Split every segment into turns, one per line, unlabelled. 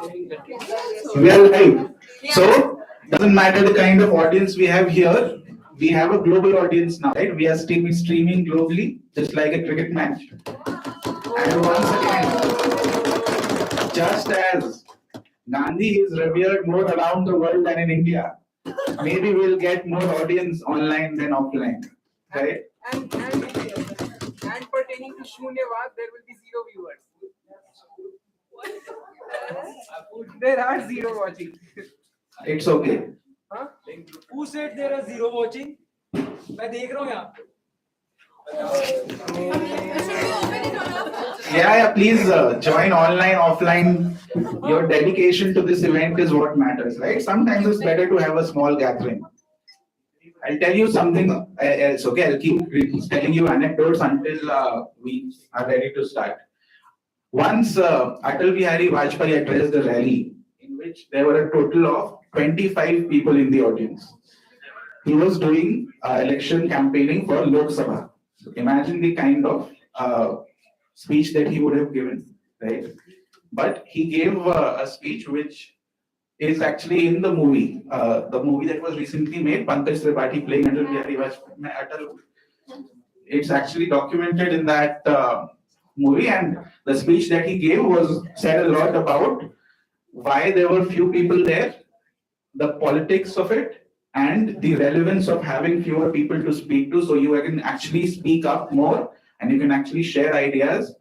We are live. So, doesn't matter the kind of audience we have here. We have a global audience now, right? We are streaming globally, just like a cricket match. And once again, just as Gandhi is revered more around the world than in India, maybe we'll get more audience online than offline, right?
And pertaining to Shunyavad, there will be 0 viewers. There are 0 watching.
It's okay.
Huh? Who said there are 0 watching? मैं देख रहा हूँ यहाँ.
Yeah, please join online, offline. Your dedication to this event is what matters, right? Sometimes it's better to have a small gathering. I'll tell you something. It's okay. I'll keep telling you anecdotes until we are ready to start. Once Atal Bihari Vajpayee addressed the rally, in which there were a total of 25 people in the audience. He was doing election campaigning for Lok Sabha. So imagine the kind of speech that he would have given, right? But he gave a speech which is actually in the movie that was recently made, Pankaj Tripathi playing Atal Bihari Vajpayee. It's actually documented in that movie, and the speech that he gave said a lot about why there were few people there, the politics of it, and the relevance of having fewer people to speak to, so you can actually speak up more and you can actually share ideas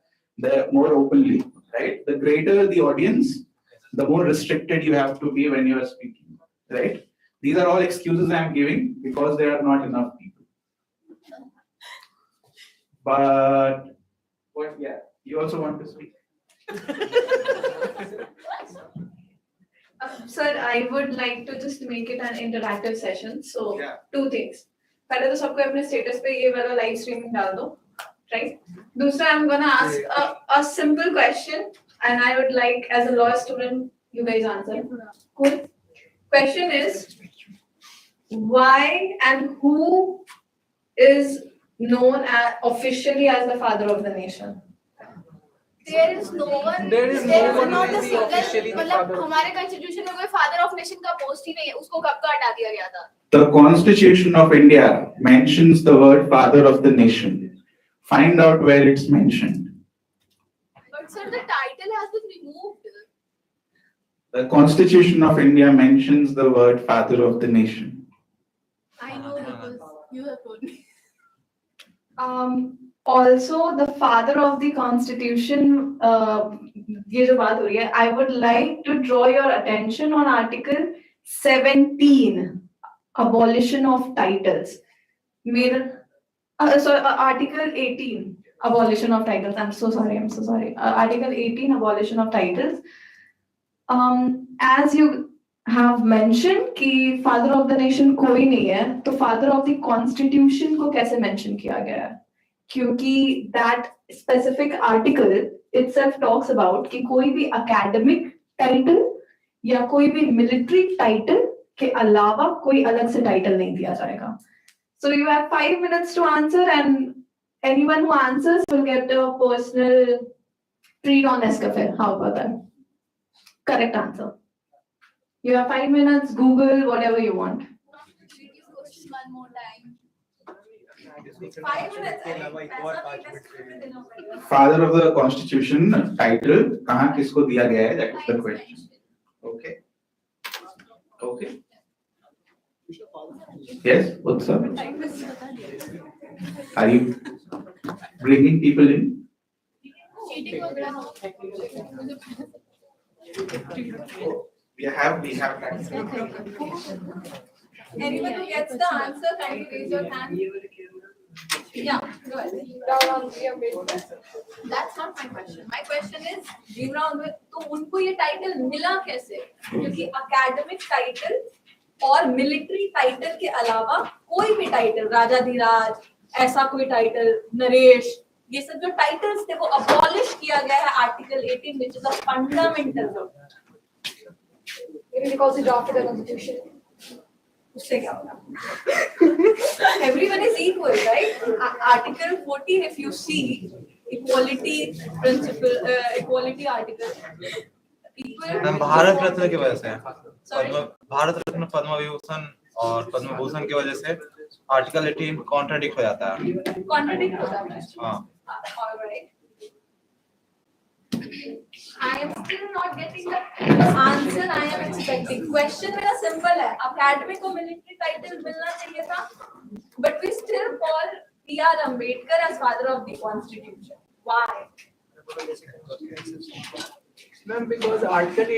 more openly, right? The greater the audience, the more restricted you have to be when you are speaking, right? These are all excuses I am giving because there are not enough people. But what? Yeah, you also want to speak.
Sir, I would like to just make it an interactive session. So, two things. पहले तो सबको अपने status पे ये वाला live streaming डाल दो, right? दूसरा, I'm gonna ask a simple question, and I would like, as a law student, you guys answer. Cool. Question is, why and who is known officially as the father of the nation?
There is no one.
There is no one
not
who
a
is
single.
officially the
मतलब
father.
हमारे constitution में कोई father of nation का post ही नहीं है. उसको कब का हटा दिया गया था?
The Constitution of India mentions the word father of the nation. Find out where it's mentioned.
But sir, the title has been removed.
The Constitution of India mentions the word father of the nation.
I know because you have told me.
Also, the father of the constitution, ये जो बात हो रही है, I would like to draw your attention on Article 17, abolition of titles. Article 18, abolition of titles. I'm so sorry. Article 18, abolition of titles. As you have mentioned कि father of the nation कोई नहीं है, तो father of the constitution को कैसे mention किया गया है? क्योंकि that specific article itself talks about कि कोई भी academic title या कोई भी military title के अलावा कोई अलग से title नहीं दिया जाएगा. So you have 5 minutes to answer, and anyone who answers will get a personal treat on Nescafe. How about that? Correct answer. You have 5 minutes, Google, whatever you want.
One more time.
5 minutes.
Father of the Constitution title कहाँ किसको दिया गया है? That is the question. Okay. Yes. What's up? Are you bringing people in? We have that.
Anyone who gets the answer, kindly raise your hand. Yeah, go ahead.
That's not my question. My question is, तो उनको ये title मिला कैसे? क्योंकि academic title और military title के अलावा कोई भी title, राजाधिराज, ऐसा कोई title, नरेश, ये सब जो titles थे वो abolish किया गया है Article 18, which is a fundamental.
Maybe because he drafted the constitution. उससे क्या होगा? Everyone is equal, right? Article 14, if you see, equality principle, equality article,
equal
ma'am Bharat Ratna की वजह से
Sorry?
भारत रत्न पद्म विभूषण और पद्म भूषण की वजह से आर्टिकल 18 कॉन्ट्राडिक्ट हो जाता है।
contradict हो जाता है।
हाँ
All right. I am still not getting the answer I am expecting. Question मेरा simple है. Academic को military title मिलना चाहिए था, but we still call P.R. Ambedkar as father of the Constitution. Why?
Ma'am because article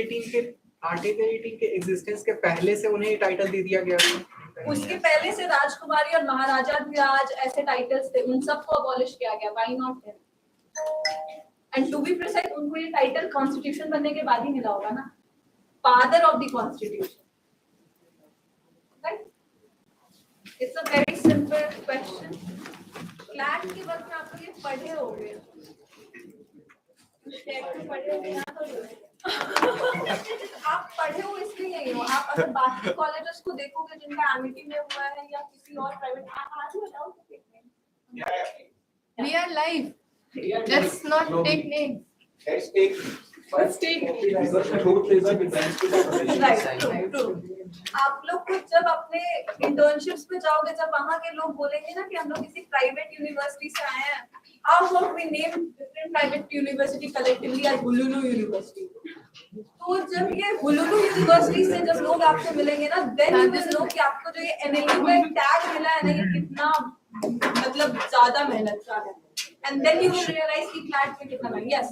18 के existence के पहले से उन्हें ये टाइटल दे दिया गया था।
उसके पहले से राजकुमारी और महाराजा धिराज ऐसे टाइटल्स थे, उन सबको अबॉलिश किया गया। Why not him? And to be precise, उनको ये टाइटल कॉन्स्टिट्यूशन बनने के बाद ही मिला होगा ना, father of the constitution. Right? It's a very simple question. CLAT के वक्त में आप लोग ये पढ़े होंगे, पढ़े होंगे ना तो आप पढ़े हो इसलिए नहीं हो। आप अगर बाकी कॉलेजेस को देखोगे जिनका एमिटी में हुआ है या किसी और प्राइवेट, आज बताओ तो देखने।
We are live. Let's not take names.
Let's take
Right, true. आप लोग को जब अपने इंटर्नशिप्स पे जाओगे, जब वहाँ के लोग बोलेंगे ना कि हम लोग किसी प्राइवेट यूनिवर्सिटी से आए हैं, how about we name different private university collectively as हुलुलु यूनिवर्सिटी। तो जब ये हुलुलु यूनिवर्सिटी से जब लोग आपसे मिलेंगे ना, then you will know कि आपको जो ये NLU में टैग मिला है ना, ये कितना मतलब ज्यादा मेहनत का है। And then you will realize कि फ्लैट में कितना महंगा। Yes.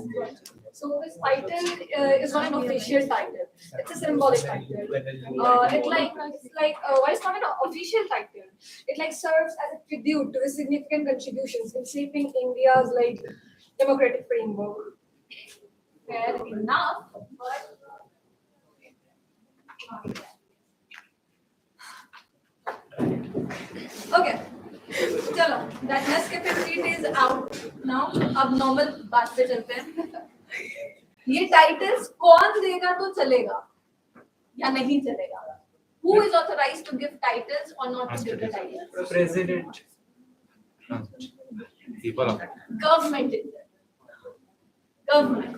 So this title is not an official title. It's a symbolic title. It's like why it's not an official title? It like serves as a tribute to his significant contributions in shaping India's like democratic framework.
Fair enough, but okay. चलो, that Nescafe is out now. अब normal बात पे चलते हैं। ये titles कौन देगा तो चलेगा या नहीं चलेगा? Who is authorized to give titles or not to give the titles?
President.
people of
Government is there. Government.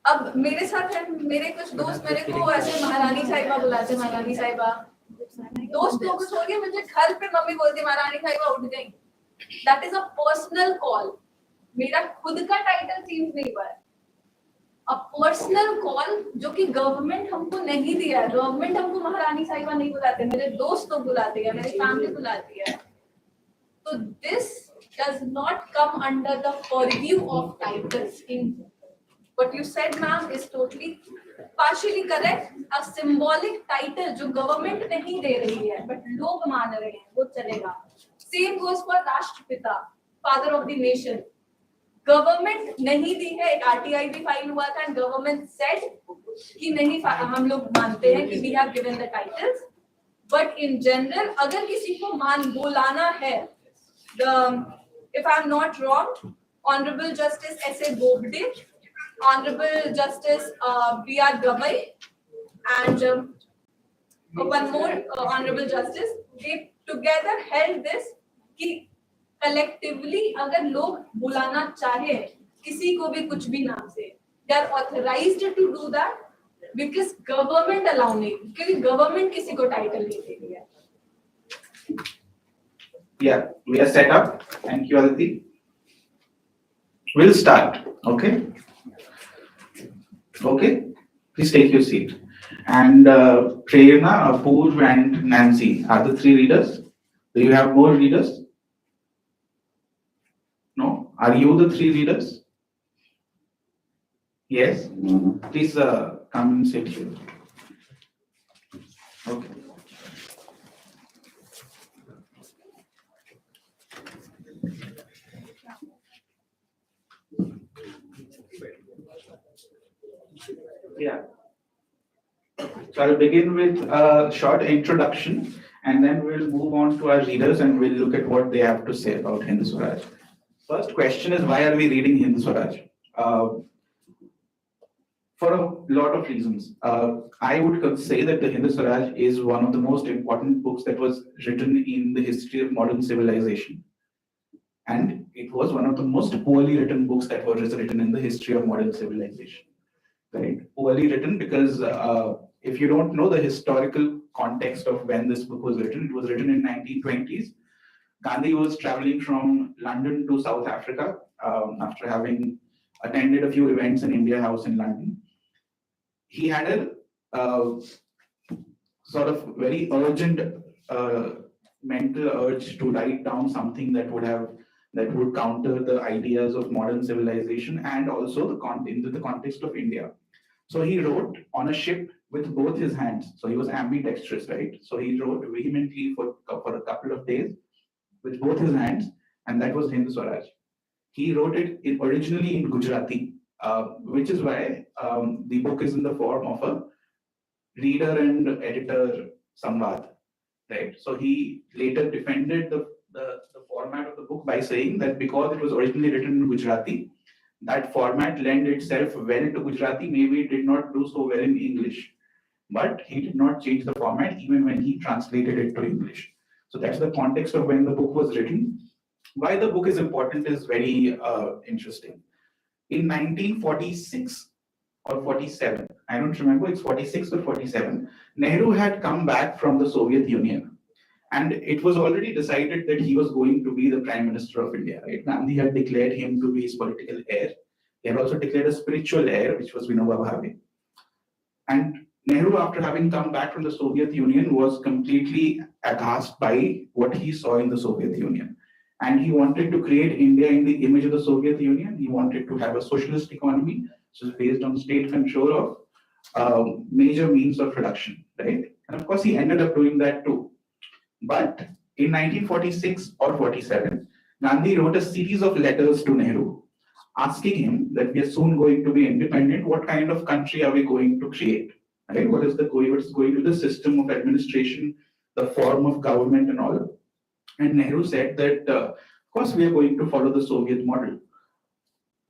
अब मेरे साथ है, मेरे कुछ दोस्त मेरे को ऐसे महारानी साहिबा बुलाते, महारानी साहिबा। दोस्त लोगों को छोड़ के मुझे घर पे मम्मी बोलती महारानी साहिबा उठ गई। That is a personal call. मेरा खुद का टाइटल चेंज नहीं हुआ है। A personal call जो कि गवर्नमेंट हमको नहीं दिया है। गवर्नमेंट हमको महारानी साहिबा नहीं बुलाते, मेरे दोस्त लोग बुलाते हैं, मेरी फैमिली बुलाती है। तो this does not come under the purview of titles. In what you said, ma'am, is totally partially correct. A symbolic title जो गवर्नमेंट नहीं दे रही है but लोग मान रहे हैं, वो चलेगा। Same goes for राष्ट्रपिता, father of the nation. Government नहीं दी है, एक RTI भी फाइल हुआ था, गवर्नमेंट सेड कि नहीं, हम लोग मानते हैं कि we have given the titles, but in general अगर किसी को बुलाना है, if I am not wrong, Honorable Justice S.A. Bobde, Honorable Justice B.R. Gavai, and one more Honorable Justice, they together held this कि collectively अगर लोग बुलाना चाहे किसी को भी कुछ भी नाम से, they are authorized to do that because government allow नहीं, क्योंकि government किसी को title नहीं दे रही है।
Yeah, we are set up. Thank you, Aditi. We'll start. Okay. Okay. Please take your seat. And Prerna, Apoorv, and Nancy are the three readers. Do you have more readers? No. Are you the three readers? Yes. Please come and sit here. Okay. Yeah. So I'll begin with a short introduction and then we'll move on to our readers and we'll look at what they have to say about Hind Swaraj. First question is, why are we reading Hind Swaraj? For a lot of reasons. I would say that the Hind Swaraj is one of the most important books that was written in the history of modern civilization. And it was one of the most poorly written books that was written in the history of modern civilization. right? Poorly written because if you don't know the historical context of when this book was written, it was written in 1920s. Gandhi was traveling from London to South Africa after having attended a few events in India House in London. He had a sort of very urgent mental urge to write down something that would counter the ideas of modern civilization and also into the context of India. So he wrote on a ship with both his hands. So he was ambidextrous, right? So he wrote vehemently for a couple of days with both his hands, and that was Hind Swaraj. He wrote it originally in Gujarati, which is why the book is in the form of a reader and editor samvad, right? So he later defended the format of the book by saying that because it was originally written in Gujarati, that format lent itself well to Gujarati. Maybe it did not do so well in English, but he did not change the format even when he translated it to English. So that's the context of when the book was written. Why the book is important is very interesting. In 1946 or 47, I don't remember, it's 46 or 47, Nehru had come back from the Soviet Union. And it was already decided that he was going to be the Prime Minister of India, right? Gandhi had declared him to be his political heir. He had also declared a spiritual heir, which was Vinoba Bhave. And Nehru, after having come back from the Soviet Union, was completely aghast by what he saw in the Soviet Union. And he wanted to create India in the image of the Soviet Union. He wanted to have a socialist economy, which is based on state control of major means of production, right? And of course, he ended up doing that too. But in 1946 or 47, Gandhi wrote a series of letters to Nehru, asking him that we are soon going to be independent. What kind of country are we going to create? Right? What's going to the system of administration, the form of government, and all? And Nehru said that, of course, we are going to follow the Soviet model.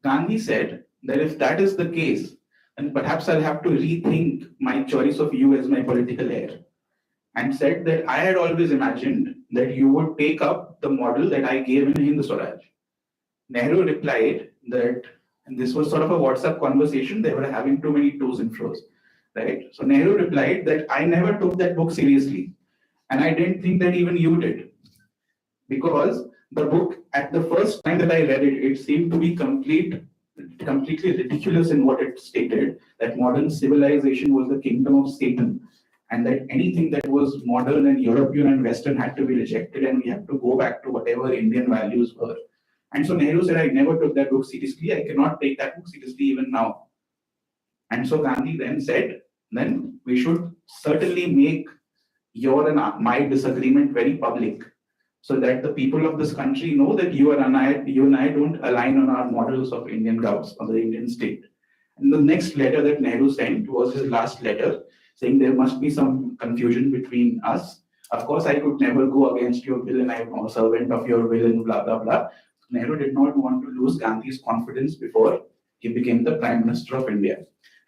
Gandhi said that if that is the case, then perhaps I'll have to rethink my choice of you as my political heir. And said that I had always imagined that you would take up the model that I gave in Hind Swaraj. Nehru replied that, and this was sort of a WhatsApp conversation, they were having too many to's and fro's, right? So Nehru replied that I never took that book seriously. And I didn't think that even you did. Because the book, at the first time that I read it, it seemed to be completely ridiculous in what it stated, that modern civilization was the kingdom of Satan, and that anything that was modern and European and Western had to be rejected, and we have to go back to whatever Indian values were. And so Nehru said, I never took that book seriously. I cannot take that book seriously even now. And so Gandhi then said, then we should certainly make your and my disagreement very public, so that the people of this country know that you and I don't align on our models of Indian government or the Indian state. And the next letter that Nehru sent was his last letter, saying there must be some confusion between us. Of course, I could never go against your will, and I am a servant of your will, and blah, blah, blah. Nehru did not want to lose Gandhi's confidence before he became the Prime Minister of India.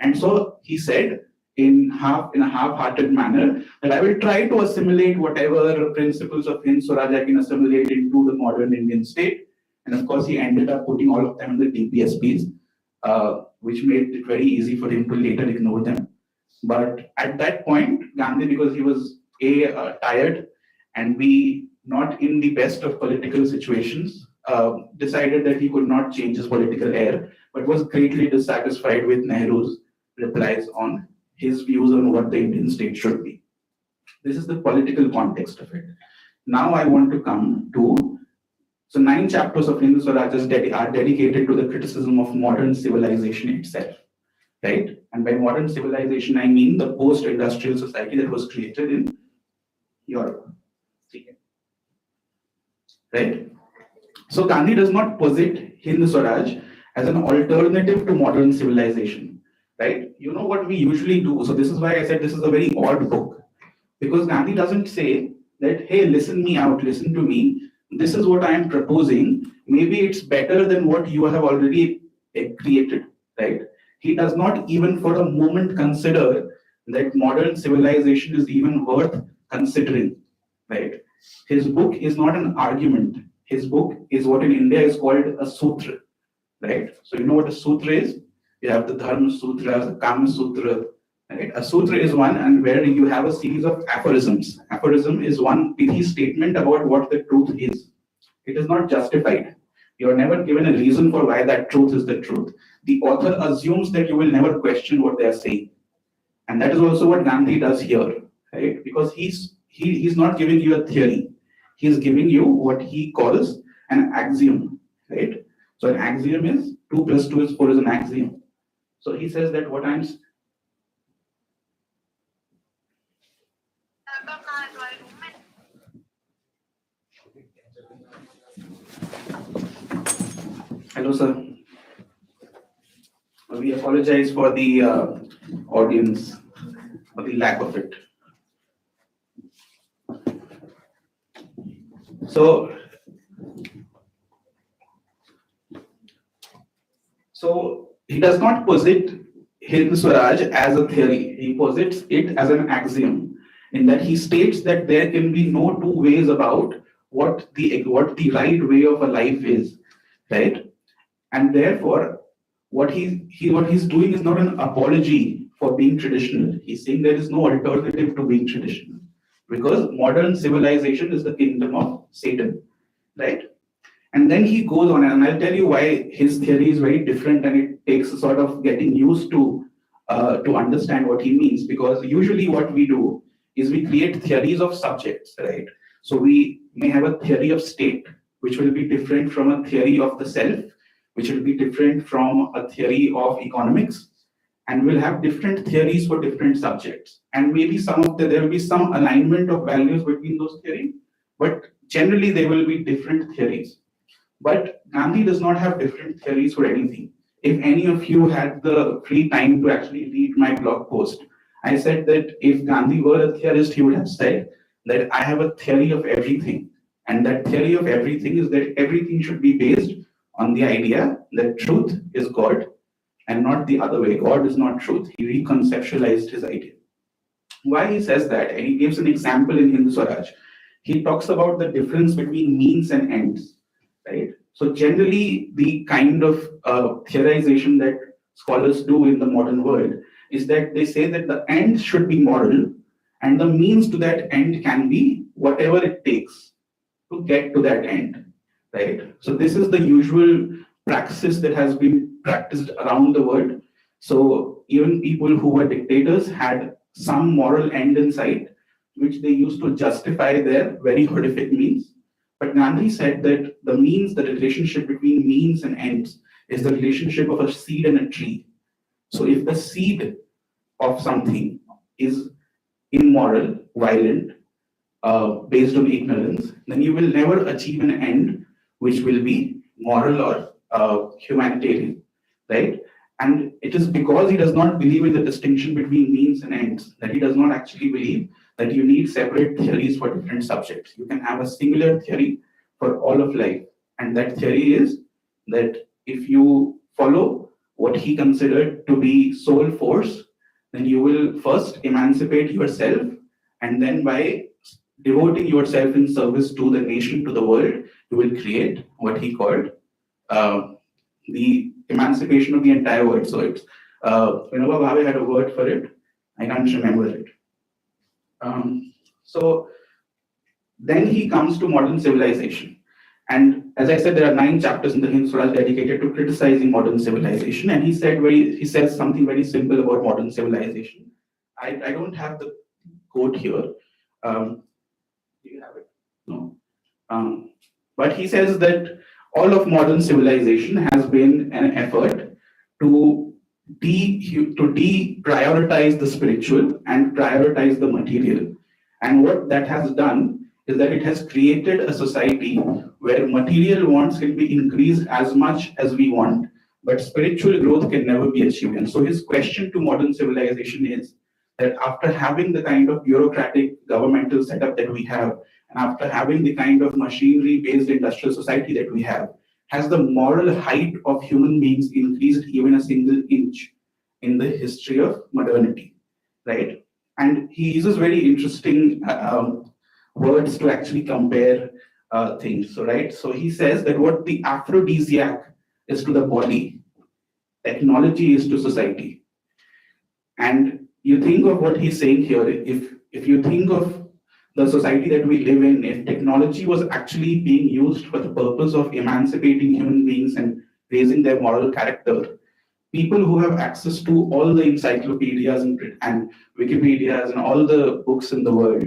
And so he said, in a half-hearted manner, that I will try to assimilate whatever principles of Hind Swaraj I can assimilate into the modern Indian state. And of course, he ended up putting all of them in the DPSPs, which made it very easy for him to later ignore them. But at that point, Gandhi, because he was tired and B, not in the best of political situations, decided that he could not change his political heir, but was greatly dissatisfied with Nehru's replies on his views on what the Indian state should be. This is the political context of it. Now I want to come to, so 9 chapters of Hind Swaraj are dedicated to the criticism of modern civilization itself, right? And by modern civilization, I mean the post-industrial society that was created in Europe, right? So Gandhi does not posit Hind Swaraj as an alternative to modern civilization, right? You know what we usually do. So this is why I said this is a very odd book, because Gandhi doesn't say that, hey, listen me out, listen to me. This is what I am proposing. Maybe it's better than what you have already created, right? He does not even for a moment consider that modern civilization is even worth considering, right? His book is not an argument. His book is what in India is called a sutra, right? So you know what a sutra is? you have the Dharma Sutra, the Kama Sutra. Right? A sutra is one, and where you have a series of aphorisms. Aphorism is one pithy statement about what the truth is. It is not justified. You are never given a reason for why that truth is the truth. The author assumes that you will never question what they are saying. And that is also what Gandhi does here, right? Because he's not giving you a theory. He's giving you what he calls an axiom, right? So an axiom is 2 plus 2 is 4 is an axiom. So he says that what I'm Hello, sir. We apologize for the audience, for the lack of it. So he does not posit Hind Swaraj as a theory. He posits it as an axiom, in that he states that there can be no two ways about what the right way of a life is, right? And therefore, what he's doing is not an apology for being traditional. He's saying there is no alternative to being traditional, because modern civilization is the kingdom of Satan, right? And then he goes on, and I'll tell you why his theory is very different, and it takes a sort of getting used to understand what he means. Because usually what we do is we create theories of subjects, right? So we may have a theory of state, which will be different from a theory of the self, which will be different from a theory of economics, and we'll have different theories for different subjects. And maybe there will be some alignment of values between those theories, but generally there will be different theories. But Gandhi does not have different theories for anything. If any of you had the free time to actually read my blog post, I said that if Gandhi were a theorist, he would have said that I have a theory of everything. And that theory of everything is that everything should be based on the idea that truth is God and not the other way. God is not truth. He reconceptualized his idea. Why he says that, and he gives an example in Hind Swaraj. He talks about the difference between means and ends, right? So generally, the kind of theorization that scholars do in the modern world is that they say that the end should be moral, and the means to that end can be whatever it takes to get to that end, right? So this is the usual praxis that has been practiced around the world. So even people who were dictators had some moral end in sight, which they used to justify their very horrific means. But Gandhi said that the means, the relationship between means and ends, is the relationship of a seed and a tree. So if the seed of something is immoral, violent, based on ignorance, then you will never achieve an end which will be moral or humanitarian, right? And it is because he does not believe in the distinction between means and ends that he does not actually believe that you need separate theories for different subjects. You can have a singular theory for all of life. And that theory is that if you follow what he considered to be soul force, then you will first emancipate yourself, and then by devoting yourself in service to the nation, to the world, you will create what he called the emancipation of the entire world. So it's Vinoba Bhave had a word for it. I can't remember it. So then he comes to modern civilization. And as I said, there are 9 chapters in the Hind Swaraj dedicated to criticizing modern civilization. And he says something very simple about modern civilization. I don't have the quote here. Do you have it? No. But he says that all of modern civilization has been an effort to deprioritize the spiritual and prioritize the material. And what that has done is that it has created a society where material wants can be increased as much as we want, but spiritual growth can never be achieved. And so his question to modern civilization is that after having the kind of bureaucratic governmental setup that we have, and after having the kind of machinery-based industrial society that we have, has the moral height of human beings increased even a single inch in the history of modernity, right? And he uses very interesting words to actually compare things. So, right? So he says that what the aphrodisiac is to the body technology is to society. And you think of what he's saying here, if you think of the society that we live in, if technology was actually being used for the purpose of emancipating human beings and raising their moral character, people who have access to all the encyclopedias and Wikipedias and all the books in the world,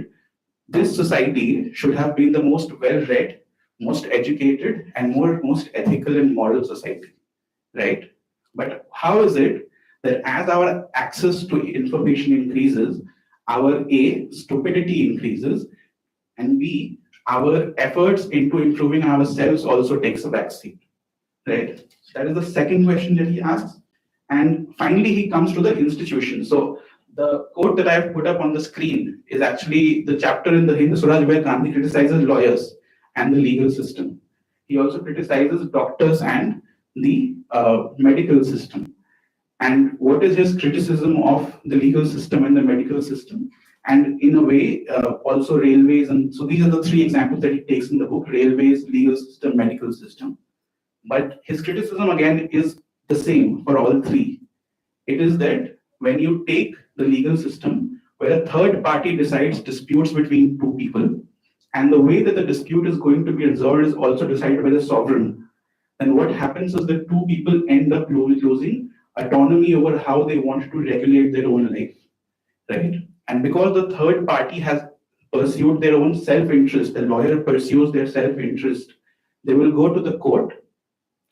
this society should have been the most well-read, most educated, and most ethical and moral society, right? But how is it that as our access to information increases, our A, stupidity increases, and B, our efforts into improving ourselves also takes a backseat, right? That is the second question that he asks. And finally, he comes to the institution. So the quote that I have put up on the screen is actually the chapter in the Hind Swaraj where Gandhi criticizes lawyers and the legal system. He also criticizes doctors and the medical system. And what is his criticism of the legal system and the medical system? And in a way, also railways. And so these are the three examples that he takes in the book: railways, legal system, medical system. But his criticism again is the same for all three. It is that when you take the legal system, where a third party decides disputes between two people, and the way that the dispute is going to be resolved is also decided by the sovereign, then what happens is that two people end up losing autonomy over how they want to regulate their own life, right? And because the third party has pursued their own self-interest, the lawyer pursues their self-interest, they will go to the court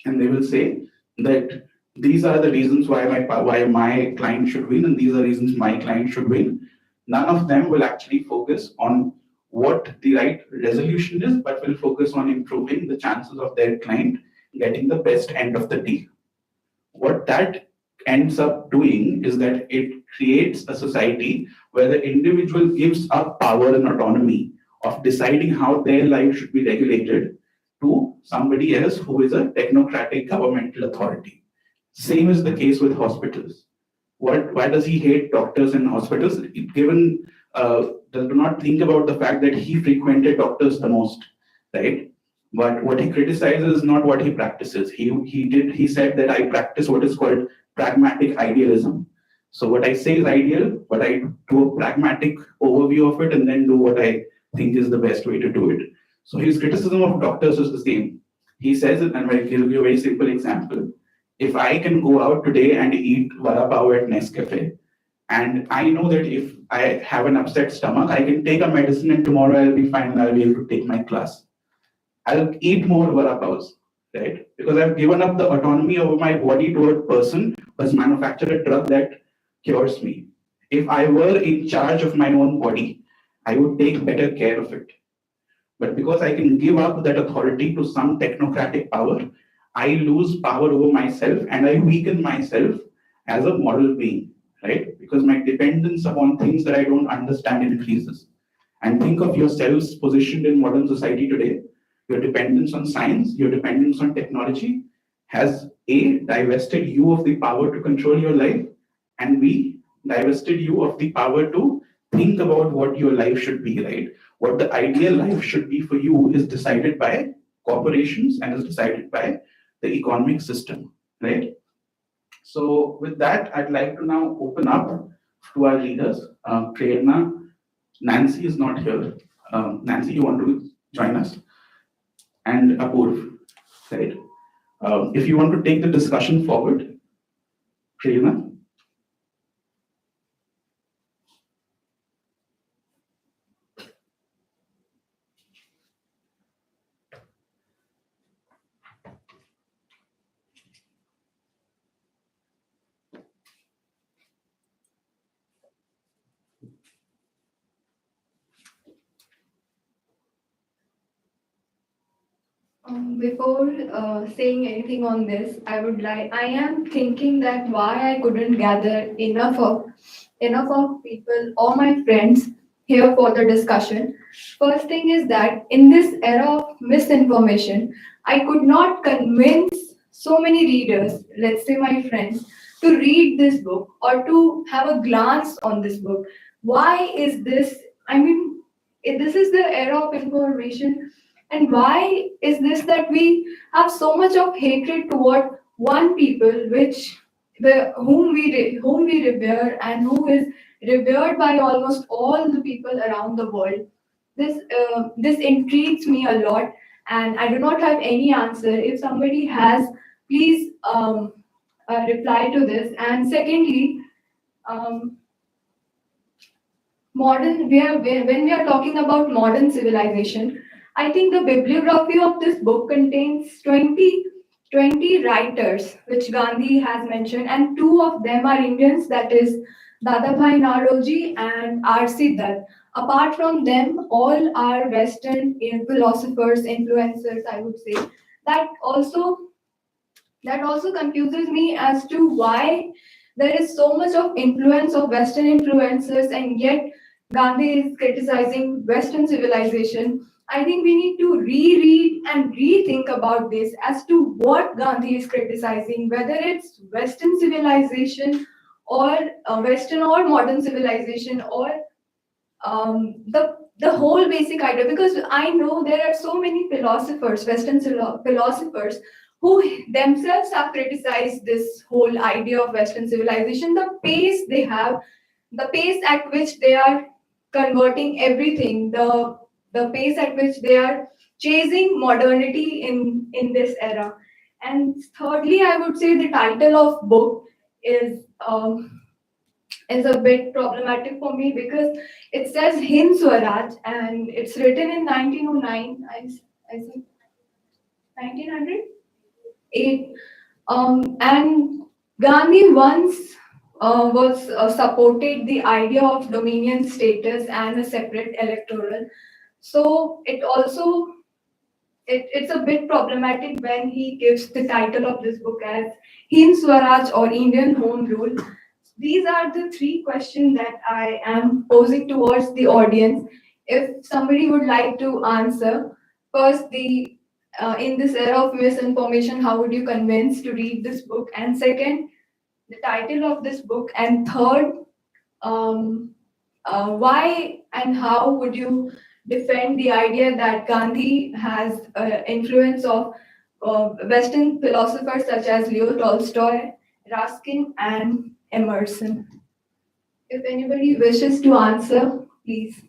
and they will say that these are the reasons why my client should win, and these are reasons my client should win. None of them will actually focus on what the right resolution is, but will focus on improving the chances of their client getting the best end of the deal. What that ends up doing is that it creates a society where the individual gives up power and autonomy of deciding how their life should be regulated to somebody else who is a technocratic governmental authority. Same is the case with hospitals. Why does he hate doctors and hospitals? Given does not think about the fact that he frequented doctors the most, right? But what he criticizes is not what he practices. He said that I practice what is called pragmatic idealism. So what I say is ideal, but I do a pragmatic overview of it and then do what I think is the best way to do it. So his criticism of doctors is the same. He says, and I'll give you a very simple example. If I can go out today and eat vada pav at Nescafe, and I know that if I have an upset stomach, I can take a medicine and tomorrow I'll be fine and I'll be able to take my class. I'll eat more vada pavs, right? Because I've given up the autonomy over my body to a person who has manufactured a drug that cures me. If I were in charge of my own body, I would take better care of it. But because I can give up that authority to some technocratic power, I lose power over myself and I weaken myself as a moral being, right? Because my dependence upon things that I don't understand increases. And think of yourselves positioned in modern society today. Your dependence on science, your dependence on technology has A, divested you of the power to control your life, and B, divested you of the power to think about what your life should be, right? What the ideal life should be for you is decided by corporations and is decided by the economic system, right? So with that, I'd like to now open up to our leaders. Prerna, Nancy is not here. Nancy, you want to join us? And Apurv, right? If you want to take the discussion forward, Prerna.
Before saying anything on this, I am thinking that why I couldn't gather enough of people or my friends here for the discussion. First thing is that in this era of misinformation, I could not convince so many readers, let's say my friends, to read this book or to have a glance on this book. Why is this? I mean, this is the era of information, and why is this that we have so much of hatred toward one people, which whom we revere and who is revered by almost all the people around the world. This intrigues me a lot, and I do not have any answer. If somebody has, please reply to this. And secondly, um, when we are talking about modern civilization, I think the bibliography of this book contains 20 writers which Gandhi has mentioned, and two of them are Indians, that is Dadabhai Naoroji and R.C. Dutt. Apart from them, all are Western philosophers, influencers, I would say. That also that also confuses me as to why there is so much of influence of Western influencers, and yet Gandhi is criticizing Western civilization. I think we need to reread and rethink about this as to what Gandhi is criticizing, whether it's Western civilization or Western or modern civilization, or the whole basic idea. Because I know there are so many philosophers, Western philosophers, who themselves have criticized this whole idea of Western civilization, the pace they have, the pace at which they are converting everything, the pace at which they are chasing modernity in this era. And thirdly, I would say the title of book is a bit problematic for me, because it says Hind Swaraj and it's written in 1909. I think 1908. And Gandhi once was supported the idea of dominion status and a separate electoral. So it's a bit problematic when he gives the title of this book as Hind Swaraj or Indian Home Rule. These are the three questions that I am posing towards the audience. If somebody would like to answer, first, in this era of misinformation, how would you convince to read this book? And second, the title of this book. And third, why and how would you defend the idea that Gandhi has influence of Western philosophers such as Leo Tolstoy, Ruskin, and Emerson? If anybody wishes to answer, please.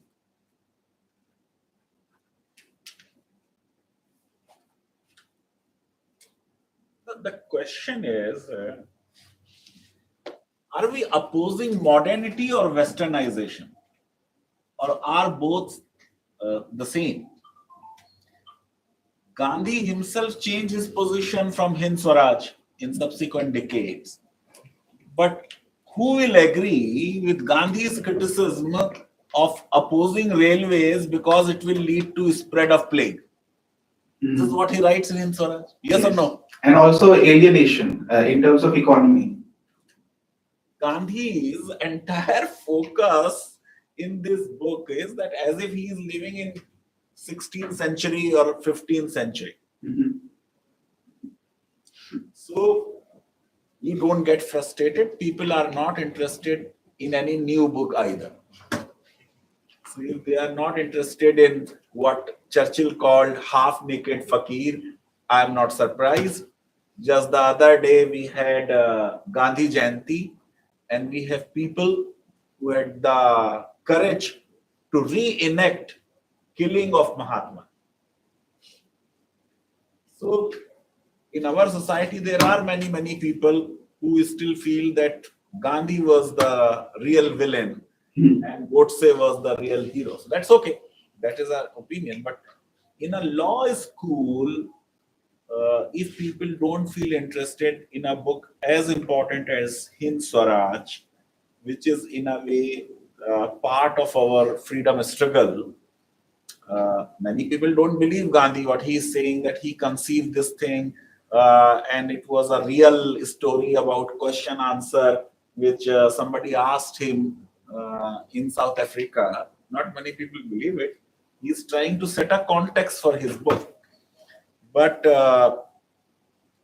The question is, are we opposing modernity or westernization? Or are both the same? Gandhi himself changed his position from Hind Swaraj in subsequent decades. But who will agree with Gandhi's criticism of opposing railways because it will lead to spread of plague? This is what he writes in Hind Swaraj. Yes or no?
And also alienation in terms of economy.
Gandhi's entire focus in this book is that as if he is living in 16th century or 15th century. So you don't get frustrated. People are not interested in any new book either. So if they are not interested in what Churchill called half-naked fakir, I am not surprised. Just the other day we had Gandhi Jayanti, and we have people who had the courage to reenact killing of Mahatma. So in our society, there are many people who still feel that Gandhi was the real villain and Godse was the real hero. So that's okay. That is our opinion. But in a law school, if people don't feel interested in a book as important as Hind Swaraj, which is in a way part of our freedom struggle, many people don't believe Gandhi, what he is saying, that he conceived this thing and it was a real story about question answer, which somebody asked him in South Africa. Not many people believe it. He's trying to set a context for his book. But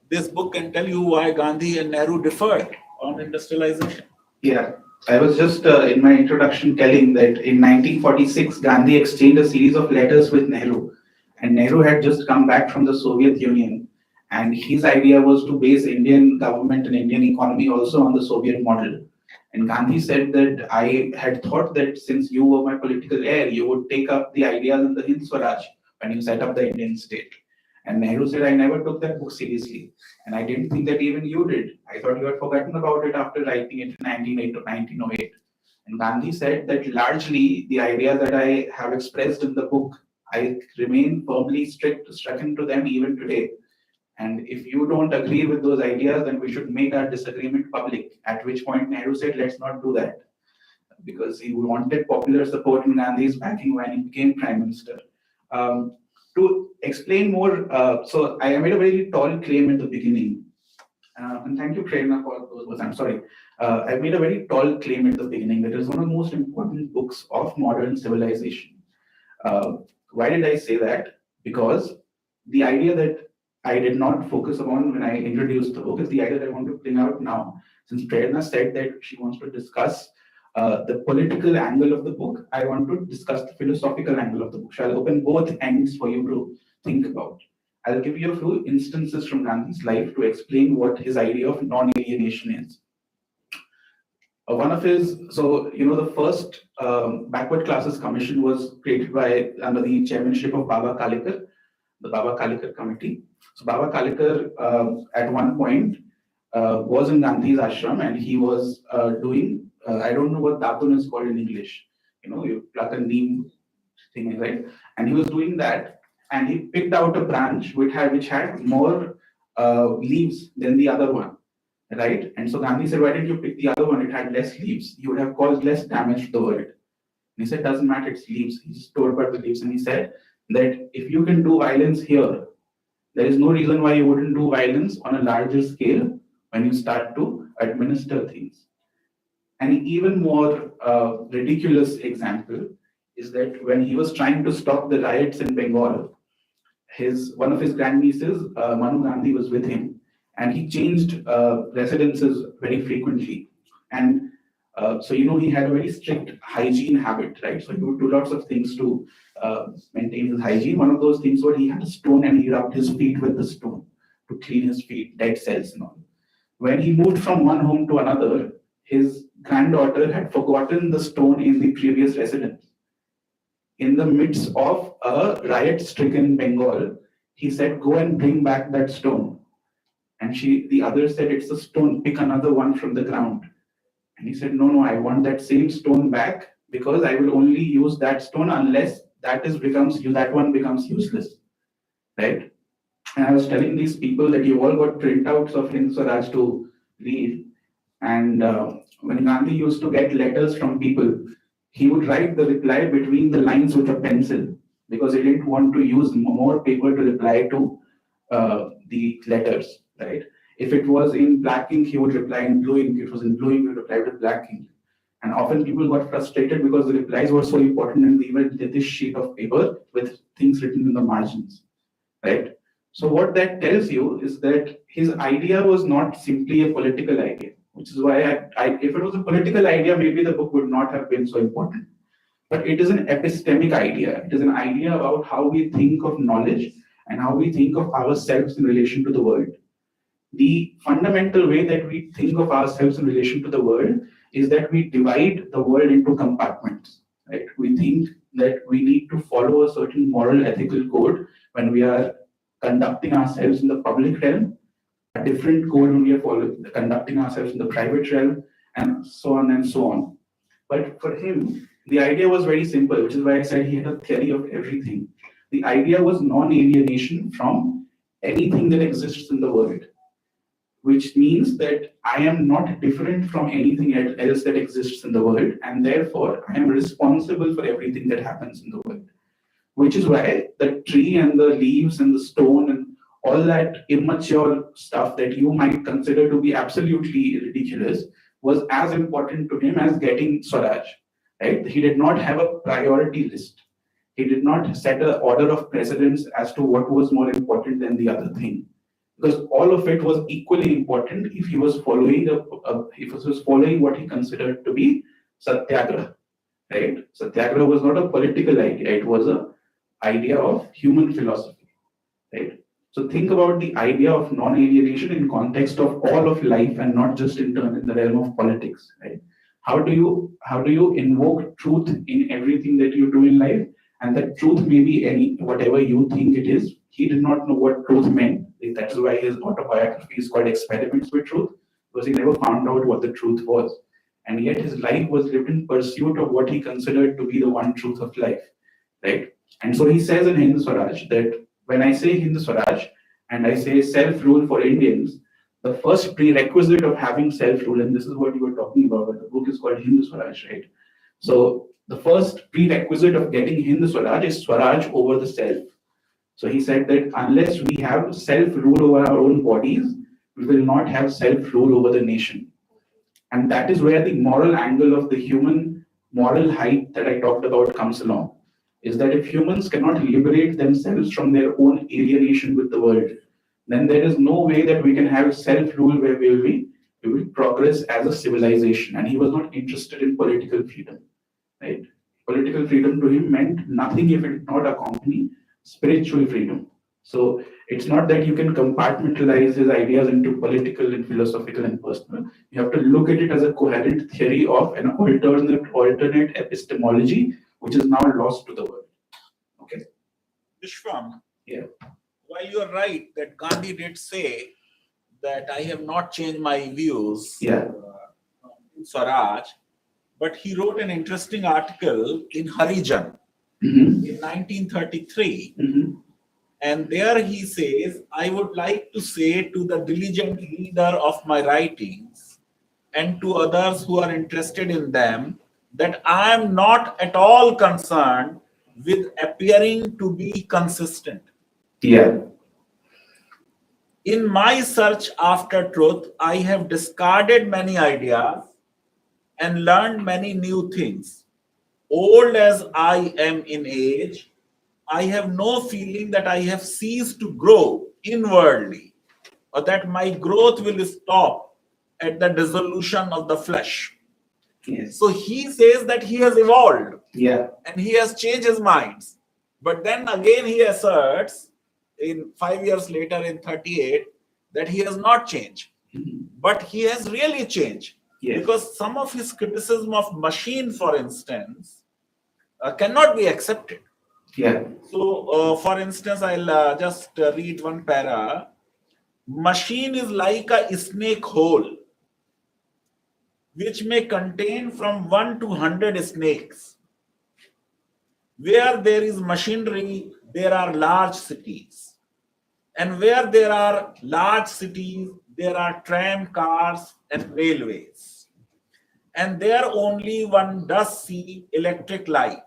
this book can tell you why Gandhi and Nehru differed on industrialization.
Yeah, I was just in my introduction telling that in 1946, Gandhi exchanged a series of letters with Nehru. And Nehru had just come back from the Soviet Union. And his idea was to base Indian government and Indian economy also on the Soviet model. And Gandhi said that I had thought that since you were my political heir, you would take up the ideas in the Hind Swaraj when you set up the Indian state. And Nehru said, I never took that book seriously. And I didn't think that even you did. I thought you had forgotten about it after writing it in 1908. And Gandhi said that largely the ideas that I have expressed in the book, I remain firmly struck into them even today. And if you don't agree with those ideas, then we should make our disagreement public. At which point Nehru said, let's not do that. Because he wanted popular support in Gandhi's backing when he became prime minister. To explain more, so I made a very tall claim at the beginning. And thank you, Prerna, for those words. I'm sorry. I made a very tall claim at the beginning that it is one of the most important books of modern civilization. Why did I say that? Because the idea that I did not focus upon when I introduced the book is the idea that I want to bring out now. Since Prerna said that she wants to discuss the political angle of the book, I want to discuss the philosophical angle of the book. So I'll open both ends for you to think about. I'll give you a few instances from Gandhi's life to explain what his idea of non-alienation is. One of his, so the first backward classes commission was created by under the chairmanship of Baba Kalekar, the Baba Kalekar committee. So Baba Kalekar at one point was in Gandhi's ashram, and he was doing, I don't know what datun is called in English. You pluck a neem thing, right? And he was doing that, and he picked out a branch which had more leaves than the other one, right? And so Gandhi said, why didn't you pick the other one? It had less leaves. You would have caused less damage to the world. And he said, doesn't matter, it's leaves. He just told about the leaves, and he said that if you can do violence here, there is no reason why you wouldn't do violence on a larger scale when you start to administer things. An even more ridiculous example is that when he was trying to stop the riots in Bengal, one of his grandnieces, Manu Gandhi, was with him, and he changed residences very frequently. And so he had a very strict hygiene habit, right? So he would do lots of things to maintain his hygiene. One of those things was he had a stone and he rubbed his feet with the stone to clean his feet, dead cells and all. When he moved from one home to another, his granddaughter had forgotten the stone in the previous residence. In the midst of a riot-stricken Bengal, he said, go and bring back that stone. And the other said, it's a stone, pick another one from the ground. And he said, no, I want that same stone back, because I will only use that stone unless that one becomes useless, right? And I was telling these people that you all got printouts of Hind Swaraj to read. And when Gandhi used to get letters from people, he would write the reply between the lines with a pencil, because he didn't want to use more paper to reply to the letters, right? If it was in black ink, he would reply in blue ink. If it was in blue ink, he would reply with black ink. And often people got frustrated because the replies were so important, and they even did this sheet of paper with things written in the margins, right? So what that tells you is that his idea was not simply a political idea, which is why if it was a political idea, maybe the book would not have been so important. But it is an epistemic idea. It is an idea about how we think of knowledge and how we think of ourselves in relation to the world. The fundamental way that we think of ourselves in relation to the world is that we divide the world into compartments, right? We think that we need to follow a certain moral ethical code when we are conducting ourselves in the public realm, a different code when we are conducting ourselves in the private realm, and so on and so on. But for him, the idea was very simple, which is why I said he had a theory of everything. The idea was non-alienation from anything that exists in the world, which means that I am not different from anything else that exists in the world, and therefore I am responsible for everything that happens in the world. Which is why the tree and the leaves and the stone and all that immature stuff that you might consider to be absolutely ridiculous was as important to him as getting Swaraj, right? He did not have a priority list. He did not set an order of precedence as to what was more important than the other thing, because all of it was equally important if he was following what he considered to be satyagraha, right? Satyagraha was not a political idea; it was an idea of human philosophy, right? So think about the idea of non-alienation in context of all of life and not just in the realm of politics, right? How do you invoke truth in everything that you do in life? And that truth may be any whatever you think it is. He did not know what truth meant. That's why his autobiography is called Experiments with Truth, because he never found out what the truth was. And yet his life was lived in pursuit of what he considered to be the one truth of life, right? And so he says in Hind Swaraj that when I say Hind Swaraj and I say self-rule for Indians, the first prerequisite of having self-rule, and this is what you were talking about, but the book is called Hind Swaraj, right? So the first prerequisite of getting Hind Swaraj is Swaraj over the self. So he said that unless we have self-rule over our own bodies, we will not have self-rule over the nation. And that is where the moral angle of the human moral height that I talked about comes along. Is that if humans cannot liberate themselves from their own alienation with the world, then there is no way that we can have self-rule where we will progress as a civilization. And he was not interested in political freedom, right? Political freedom to him meant nothing if it did not accompany spiritual freedom. So it's not that you can compartmentalize his ideas into political and philosophical and personal. You have to look at it as a coherent theory of an alternate epistemology, which is now lost to the world. Okay.
Vishwam,
Yeah.
while you are right that Gandhi did say that I have not changed my views,
Yeah.
Swaraj, but he wrote an interesting article in Harijan
Mm-hmm.
in 1933.
Mm-hmm.
And there he says, I would like to say to the diligent reader of my writings and to others who are interested in them that I am not at all concerned with appearing to be consistent.
Yeah.
In my search after truth, I have discarded many ideas and learned many new things. Old as I am in age, I have no feeling that I have ceased to grow inwardly or that my growth will stop at the dissolution of the flesh.
Yes.
So he says that he has evolved.
Yeah.
And he has changed his minds. But then again he asserts in 5 years later in 38 that he has not changed.
Mm-hmm.
But he has really changed.
Yes.
Because some of his criticism of machine, for instance, cannot be accepted.
Yeah.
So, for instance, I'll just read one para. Machine is like a snake hole, which may contain from 1 to 100 snakes. Where there is machinery, there are large cities. And where there are large cities, there are tram cars and railways. And there only one does see electric light.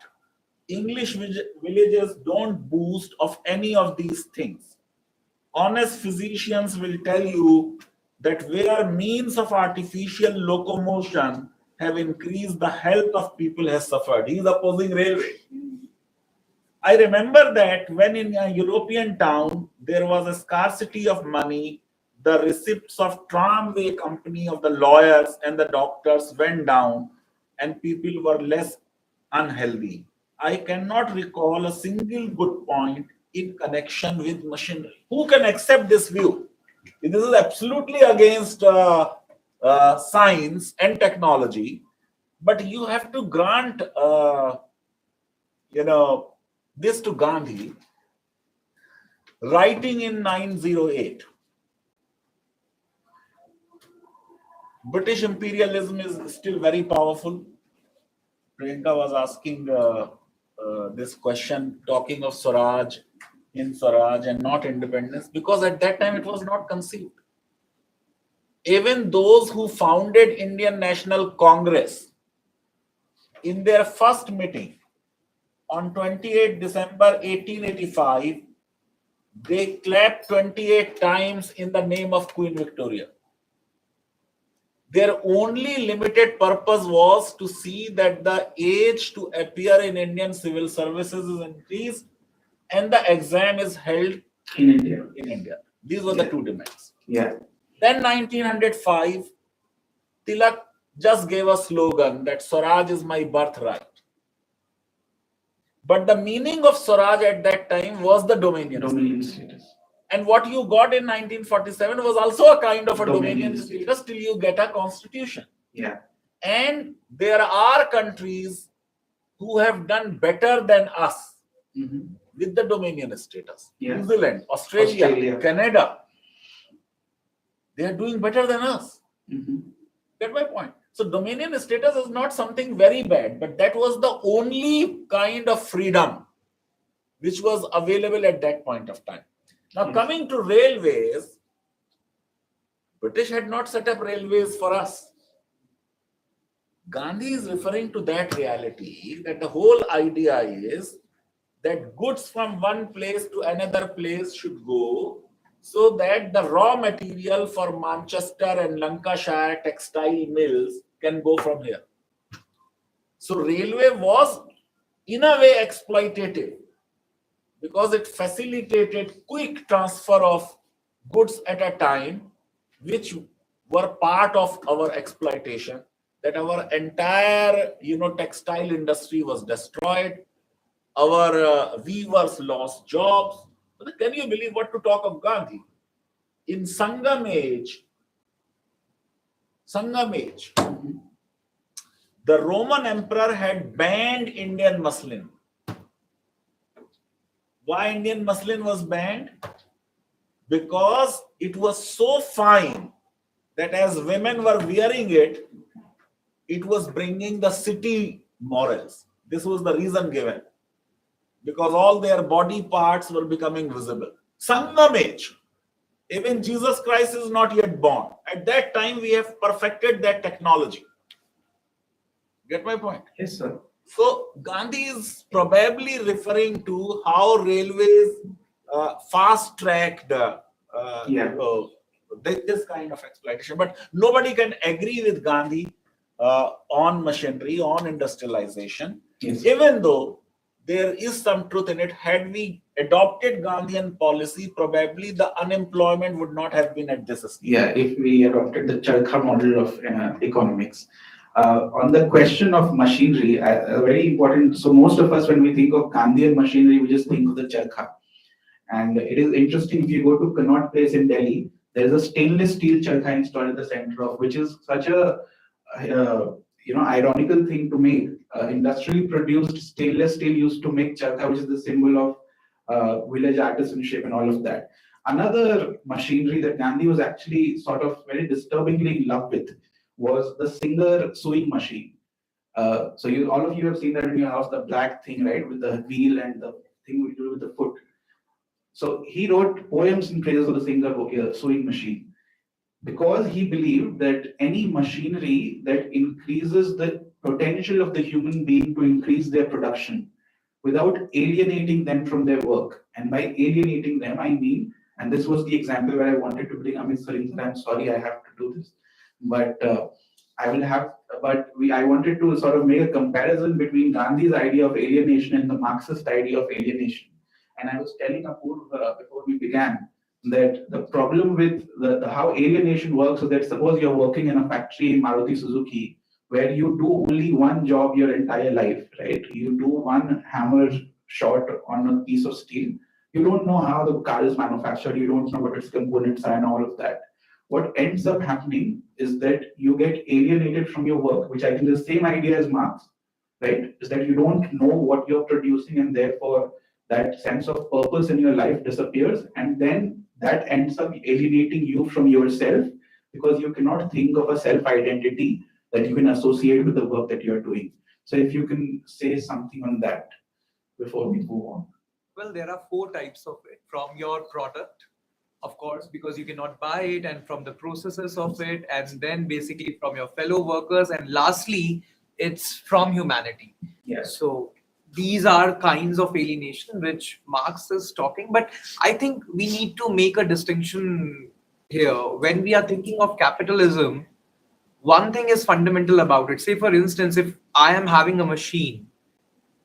English villages don't boast of any of these things. Honest physicians will tell you that where means of artificial locomotion have increased, the health of people has suffered. He is opposing railway. I remember that when in a European town there was a scarcity of money, the receipts of tramway company of the lawyers and the doctors went down and people were less unhealthy. I cannot recall a single good point in connection with machinery. Who can accept this view? This is absolutely against science and technology, but you have to grant, this to Gandhi, writing in 908. British imperialism is still very powerful. Priyanka was asking this question, talking of Swaraj, Hind Swaraj, and not independence, because at that time it was not conceived. Even those who founded Indian National Congress, in their first meeting on 28 December 1885, they clapped 28 times in the name of Queen Victoria. Their only limited purpose was to see that the age to appear in Indian civil services is increased and the exam is held
In India.
in India. These were the two demands.
Yeah.
Then 1905, Tilak just gave a slogan that Swaraj is my birthright. But the meaning of Swaraj at that time was the dominion.
Dominion status.
And what you got in 1947 was also a kind of a
Dominion
dominion status till you get a constitution.
Yeah.
And there are countries who have done better than us
Mhm.
with the dominion status.
Yeah.
New Zealand, Australia,
Australia.
Canada. They are doing better than us.
Mhm.
Get my point? So dominion status is not something very bad, but that was the only kind of freedom which was available at that point of time. Now
Yes.
coming to railways, British had not set up railways for us. Gandhi is referring to that reality, that the whole idea is that goods from one place to another place should go so that the raw material for Manchester and Lancashire textile mills can go from here. So railway was in a way exploitative because it facilitated quick transfer of goods at a time which were part of our exploitation, that our entire textile industry was destroyed, our weavers lost jobs. Can you believe what to talk of Gandhi? In Sangam age, the Roman emperor had banned Indian muslin. Why Indian muslin was banned? Because it was so fine that as women were wearing it, it was bringing the city morals. This was the reason given. Because all their body parts were becoming visible. Sangam age. Even Jesus Christ is not yet born. At that time, we have perfected that technology. Get my point?
Yes, sir.
So Gandhi is probably referring to how railways fast-tracked this kind of exploitation. But nobody can agree with Gandhi on machinery, on industrialization,
Yes.
even though there is some truth in it. Had we adopted Gandhian policy, probably the unemployment would not have been at this scale.
Yeah, if we adopted the Charkha model of economics. On the question of machinery, very important. So most of us, when we think of Gandhian machinery, we just think of the Charkha. And it is interesting, if you go to Connaught Place in Delhi, there is a stainless steel Charkha installed at the center of, which is such a ironical thing to make. Industrially produced stainless steel used to make Charkha, which is the symbol of village artisanship and all of that. Another machinery that Gandhi was actually sort of very disturbingly in love with was the Singer sewing machine. So all of you have seen that in your house, the black thing, right, with the wheel and the thing we do with the foot. So he wrote poems in praises of the Singer sewing machine because he believed that any machinery that increases the potential of the human being to increase their production without alienating them from their work. And by alienating them, I mean, and this was the example where I wanted to bring Amit Sarin. I'm sorry I have to do this, but I wanted to sort of make a comparison between Gandhi's idea of alienation and the Marxist idea of alienation. And I was telling Apoorv before we began that the problem with the how alienation works is that suppose you're working in a factory in Maruti Suzuki where you do only one job your entire life, right? You do one hammer shot on a piece of steel. You don't know how the car is manufactured. You don't know what its components are and all of that. What ends up happening is that you get alienated from your work, which I think is the same idea as Marx, right? Is that you don't know what you're producing and therefore that sense of purpose in your life disappears, and then that ends up alienating you from yourself because you cannot think of a self-identity that you can associate with the work that you're doing. So if you can say something on that before we move on.
Well, there are 4 types of it. From your product, of course, because you cannot buy it, and from the processes of it, and then basically from your fellow workers, and lastly, it's from humanity.
Yes.
So these are kinds of alienation which Marx is talking, but I think we need to make a distinction here. When we are thinking of capitalism, one thing is fundamental about it. Say, for instance, if I am having a machine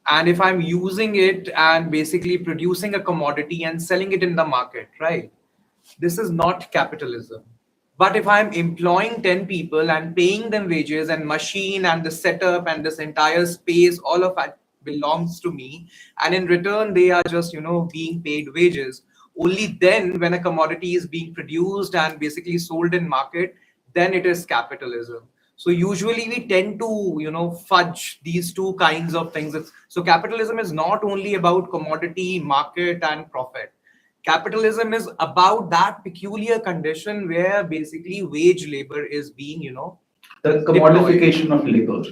and if I'm using it and basically producing a commodity and selling it in the market, right? This is not capitalism. But if I'm employing 10 people and paying them wages and machine and the setup and this entire space, all of that belongs to me, and in return they are just being paid wages, Only then, when a commodity is being produced and basically sold in market, then it is capitalism. So usually we tend to, fudge these two kinds of things. So capitalism is not only about commodity, market, and profit. Capitalism is about that peculiar condition where basically wage labor is being,
The commodification of labor.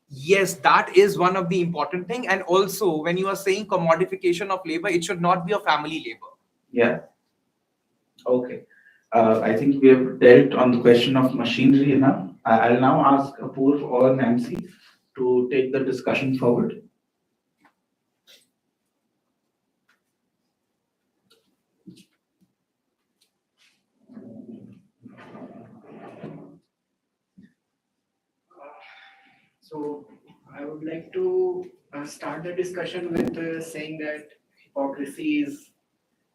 yes, that is one of the important thing. And also, when you are saying commodification of labor, it should not be a family labor.
Yeah. Okay. I think we have dealt on the question of machinery enough. I'll now ask Apurv or Nancy to take the discussion forward.
So I would like to start the discussion with saying that hypocrisy is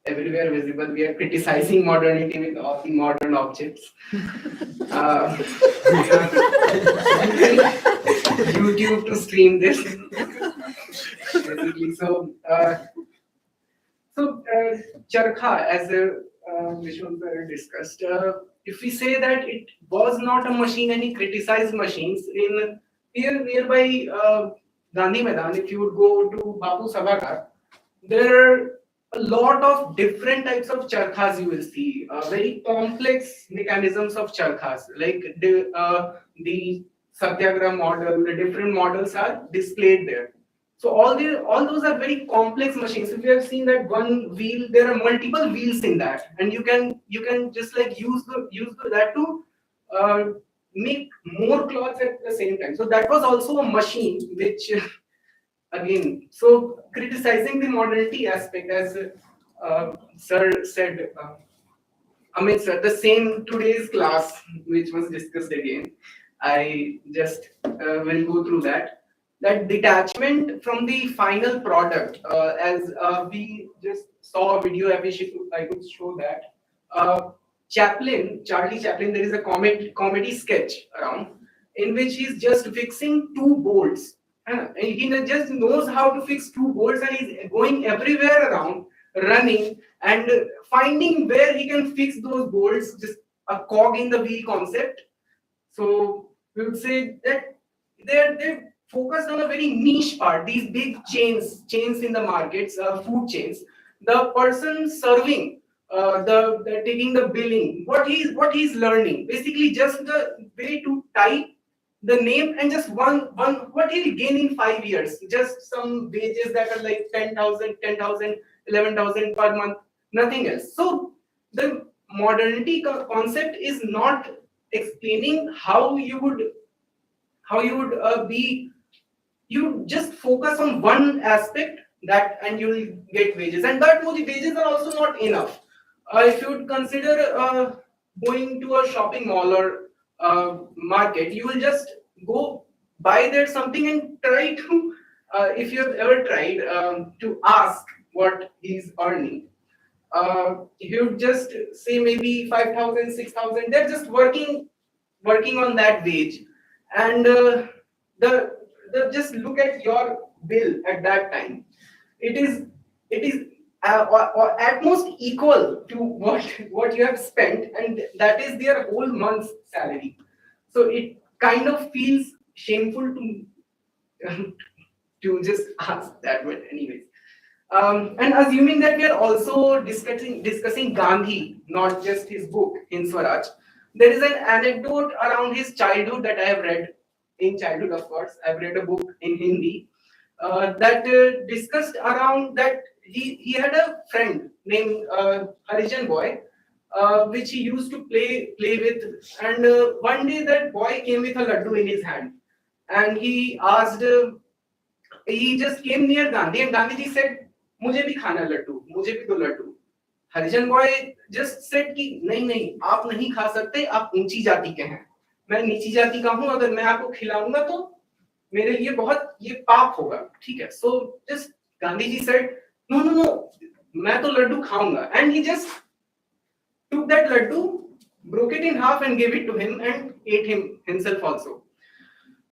everywhere visible. We are criticizing modernity with all the modern objects. YouTube to stream this. Basically, Charkha, as Vishwan discussed, if we say that it was not a machine and he criticized machines in here nearby Gandhi Maidan, if you would go to Bapu Sabhagar, there are a lot of different types of charkhas you will see, very complex mechanisms of charkhas, like the Satyagraha model, the different models are displayed there. So all those are very complex machines. If you have seen that one wheel, there are multiple wheels in that, and you can just like use that to make more cloths at the same time. So that was also a machine which again, so criticizing the modernity aspect, as sir said, Amit sir, the same today's class which was discussed again. I just will go through that. That detachment from the final product, as we just saw a video, I wish I could show that. Charlie Chaplin, there is a comedy sketch around in which he's just fixing two bolts. And he just knows how to fix two bolts, and he's going everywhere around, running and finding where he can fix those bolts, just a cog in the wheel concept. So we would say that they're focused on a very niche part. These big chains in the markets, food chains. The person serving, the taking the billing, what he's learning, basically just the way to type the name and just one what he'll gain in 5 years, just some wages that are like 10,000, 11,000 per month, nothing else. So the modernity concept is not explaining how you would be, you just focus on one aspect that and you will get wages, and that the wages are also not enough. If you would consider going to a shopping mall or market, you will just go buy there something and try to if you have ever tried to ask what he's earning, you would just say maybe 5,000, 6,000. They're just working on that wage, and the just look at your bill at that time. It is or at most equal to what you have spent, and that is their whole month's salary. So it kind of feels shameful to just ask that. But anyways, and assuming that we are also discussing Gandhi, not just his book Hind Swaraj, there is an anecdote around his childhood that I have read. In childhood, of course, I've read a book in Hindi that discussed around that he had a friend named Harijan boy, which he used to play with, and one day that boy came with a laddu in his hand, and he asked, he just came near Gandhi, and Gandhiji said, "मुझे भी खाना लड्डू, मुझे भी दो Laddu." Harijan boy just said कि नहीं, आप नहीं खा सकते, आप ऊंची जाति के हैं, मैं नीची जाति का हूं, अगर मैं आपको खिलाऊंगा तो मेरे लिए बहुत ये पाप होगा, ठीक है. So just Gandhi ji said, no, मैं तो लड्डू खाऊंगा, and he just took that laddu, broke it in half and gave it to him and ate himself also.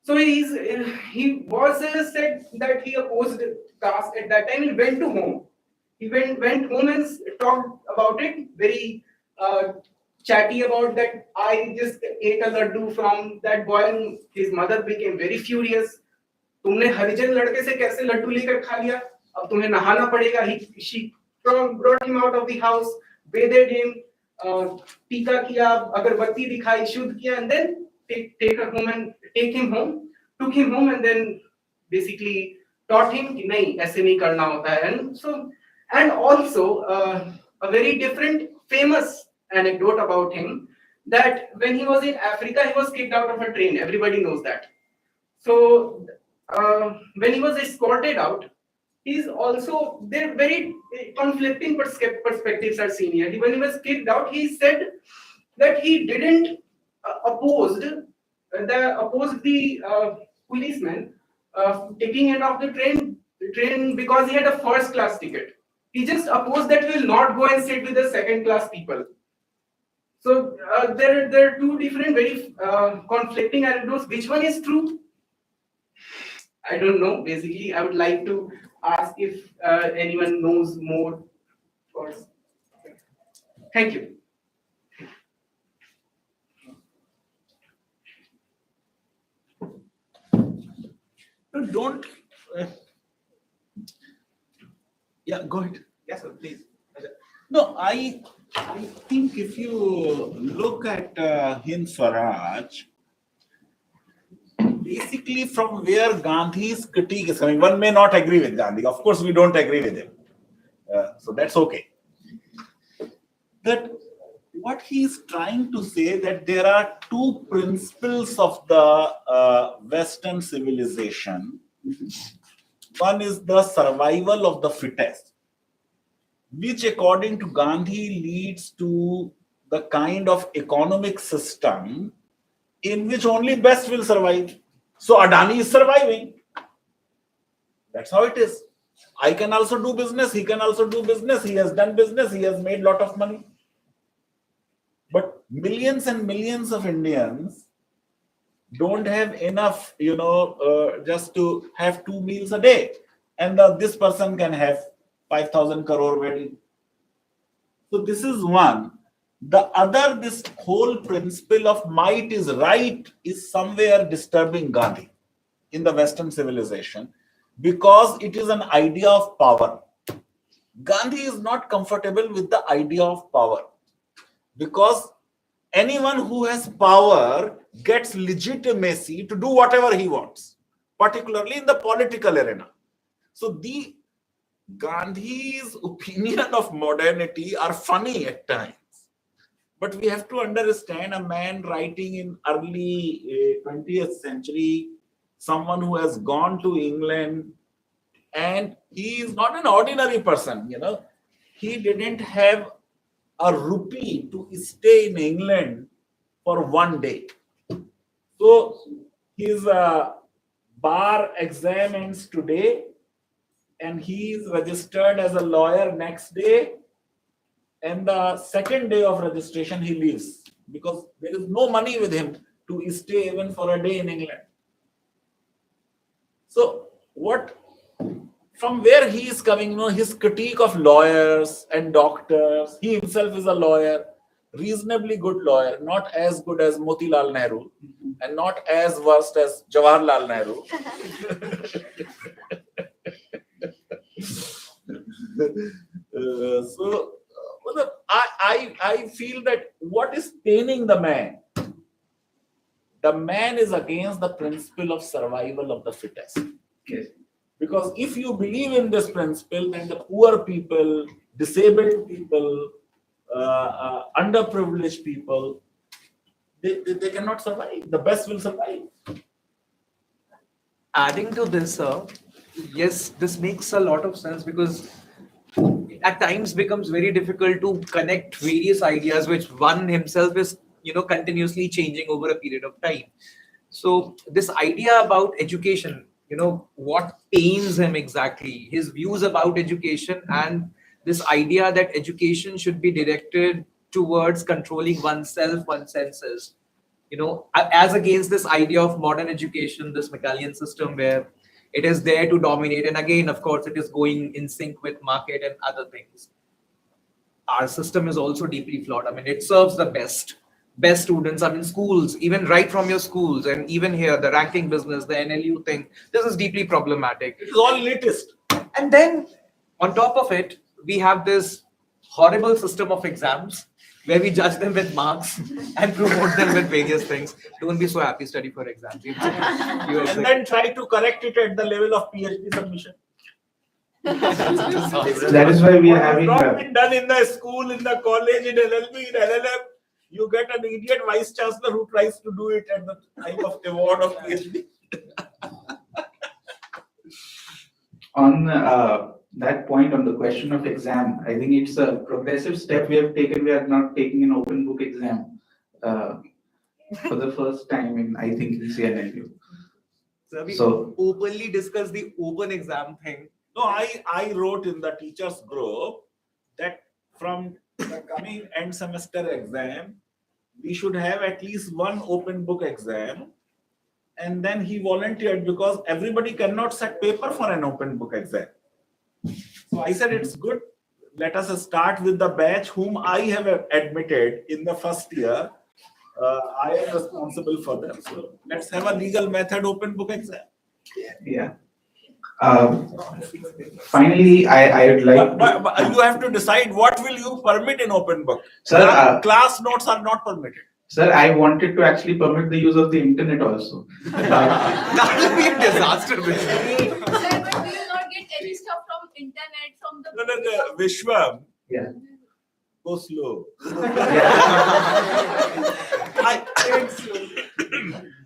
So he was said that he opposed caste at that time. He went to home he went home and talked about it, very chatty about that. I just ate a laddu from that boy, and his mother became very furious. तुमने हरिजन लड़के से कैसे लड्डू लेकर खा लिया? अब तुम्हें नहाना पड़ेगा. She brought him out of the house, bathed him, टीका किया, अगरबत्ती दिखाई, शुद्ध किया, and then take him home, took him home, and then basically taught him कि नहीं ऐसे नहीं करना होता है. And so, and also a very different famous anecdote about him, that when he was in Africa, he was kicked out of a train. Everybody knows that. So when he was escorted out, he's also, there very conflicting perspectives are seen here. When he was kicked out, he said that he didn't oppose the policeman taking him off the train because he had a first class ticket. He just opposed that he will not go and sit with the second class people. So there are two different, very conflicting anecdotes. Which one is true? I don't know. Basically, I would like to ask if anyone knows more. Thank you.
Don't. Yeah, go ahead. Yes, sir, please. No, I think if you look at Hind Swaraj, basically from where Gandhi's critique is coming, one may not agree with Gandhi. Of course, we don't agree with him. So that's okay. That what he is trying to say, that there are two principles of the Western civilization. One is the survival of the fittest, which according to Gandhi leads to the kind of economic system in which only best will survive. So Adani is surviving. That's how it is. I can also do business. He can also do business. He has done business. He has made a lot of money. But millions and millions of Indians don't have enough, just to have 2 meals a day. And this person can have 5,000 crore wedding. So this is one. The other, this whole principle of might is right, is somewhere disturbing Gandhi in the Western civilization, because it is an idea of power. Gandhi is not comfortable with the idea of power, because anyone who has power gets legitimacy to do whatever he wants, particularly in the political arena. So the Gandhi's opinion of modernity are funny at times. But we have to understand, a man writing in early 20th century, someone who has gone to England, and he is not an ordinary person, He didn't have a rupee to stay in England for 1 day. So his bar exam ends today, and he is registered as a lawyer next day. And the second day of registration, he leaves, because there is no money with him to stay even for a day in England. So from where he is coming, his critique of lawyers and doctors, he himself is a lawyer, reasonably good lawyer, not as good as Motilal Nehru, and not as worst as Jawaharlal Nehru. So I feel that what is paining the man is against the principle of survival of the fittest.
Yes.
Because if you believe in this principle, then the poor people, disabled people, underprivileged people, they cannot survive. The best will survive.
Adding to this, sir, yes, this makes a lot of sense, because at times becomes very difficult to connect various ideas which one himself is continuously changing over a period of time. So this idea about education, what pains him exactly, his views about education, and this idea that education should be directed towards controlling oneself, one's senses, as against this idea of modern education, this Machiavellian system where It is there to dominate. And again, of course, it is going in sync with market and other things. Our system is also deeply flawed. I mean, it serves the best students. I mean, schools, even right from your schools, and even here, the ranking business, the NLU thing, this is deeply problematic.
It is all latest.
And then on top of it, we have this horrible system of exams where we judge them with marks and promote them with various things. Don't be so happy, study for exams.
And then try to correct it at the level of PhD submission.
That is why we are having
not been done in the school, in the college, in LLB, in LLM. You get an idiot vice chancellor who tries to do it at the time of award of PhD.
on that point, on the question of exam, I think it's a progressive step we have taken. We are not taking an open book exam for the first time in, I think, in CNLU.
So we openly discuss the open exam thing.
No, I wrote in the teachers group that from the coming end semester exam, we should have at least one open book exam. And then he volunteered because everybody cannot set paper for an open book exam. So I said, it's good. Let us start with the batch whom I have admitted in the first year. I am responsible for them. So let's have a legal method open book exam.
Yeah. Finally, I would like.
But you have to decide what will you permit in open book.
Sir,
class notes are not permitted.
Sir, I wanted to actually permit the use of the internet also.
That will be a disaster.
Sir, but do you not get any stuff from internet, from the...
No, Vishwam.
Yeah.
Go slow.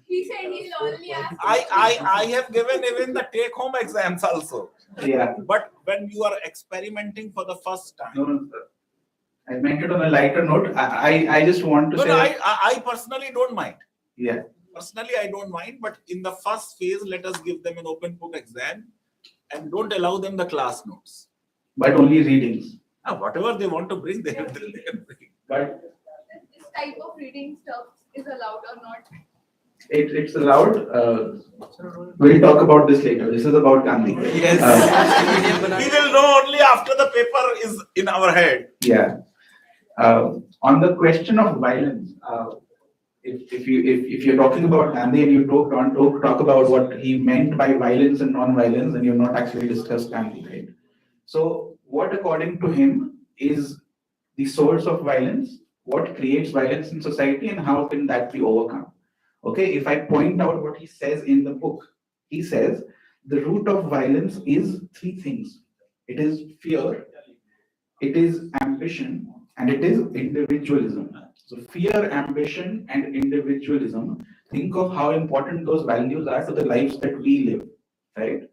He said he'll only ask...
I have given even the take-home exams also.
Yeah.
But when you are experimenting for the first time.
No, sir. I meant it on a lighter note. I just want to say.
No, I personally don't mind.
Yeah.
Personally, I don't mind. But in the first phase, let us give them an open book exam and don't allow them the class notes.
But only readings.
Whatever they want to bring, they can bring.
But
This type of reading stuff is allowed or not?
it's allowed. We'll talk about this later. This is about Gandhi.
Yes.
We will know only after the paper is in our head.
Yeah. On the question of violence, if you're talking about Gandhi and you talk about what he meant by violence and non-violence, and you've not actually discussed Gandhi, right? So, what according to him is the source of violence? What creates violence in society, and how can that be overcome? Okay, if I point out what he says in the book, he says the root of violence is three things. It is fear, it is ambition, and it is individualism. So fear, ambition, and individualism, think of how important those values are to the lives that we live, right?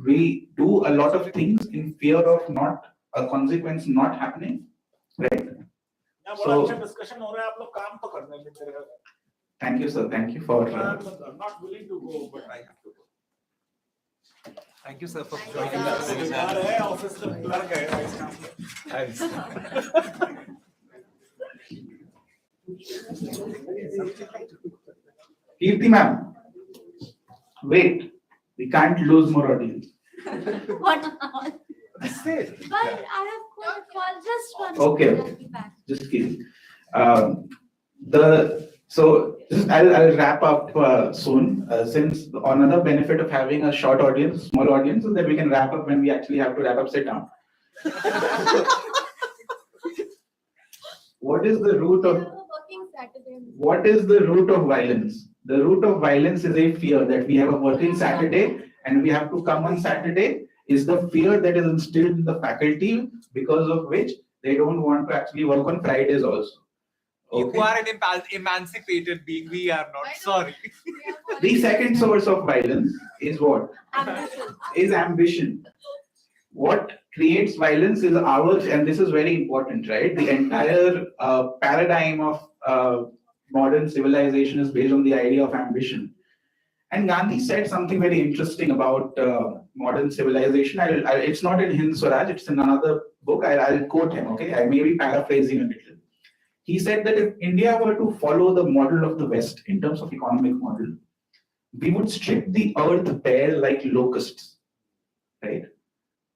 We do a lot of things in fear of not a consequence not happening, right? So, thank you, sir. Thank you for.
I'm not willing to go, but I have to go.
Thank you, sir, for
Thank
joining
you,
us.
Thanks.
Kirti ma'am, wait, we can't lose more audience.
What? But I have call just one.
Okay.
I'll be back.
Just kidding. I'll wrap up soon. Since another benefit of having a short audience, small audience, is that we can wrap up when we actually have to wrap up. Sit down. What is the root of?
Working Saturday.
What is the root of violence? The root of violence is a fear that we have a working Saturday and we have to come on Saturday. Is the fear that is instilled in the faculty, because of which they don't want to actually work on Fridays also. Okay.
You are an emancipated being. We are not. Sorry.
The second source of violence is what?
Ambition.
Is ambition. What creates violence is ours, and this is very important, right? The entire paradigm of modern civilization is based on the idea of ambition. And Gandhi said something very interesting about modern civilization. It's not in Hind Swaraj, it's in another book. I'll quote him, okay? I may be paraphrasing a little. He said that if India were to follow the model of the West in terms of economic model, we would strip the earth bare like locusts, right?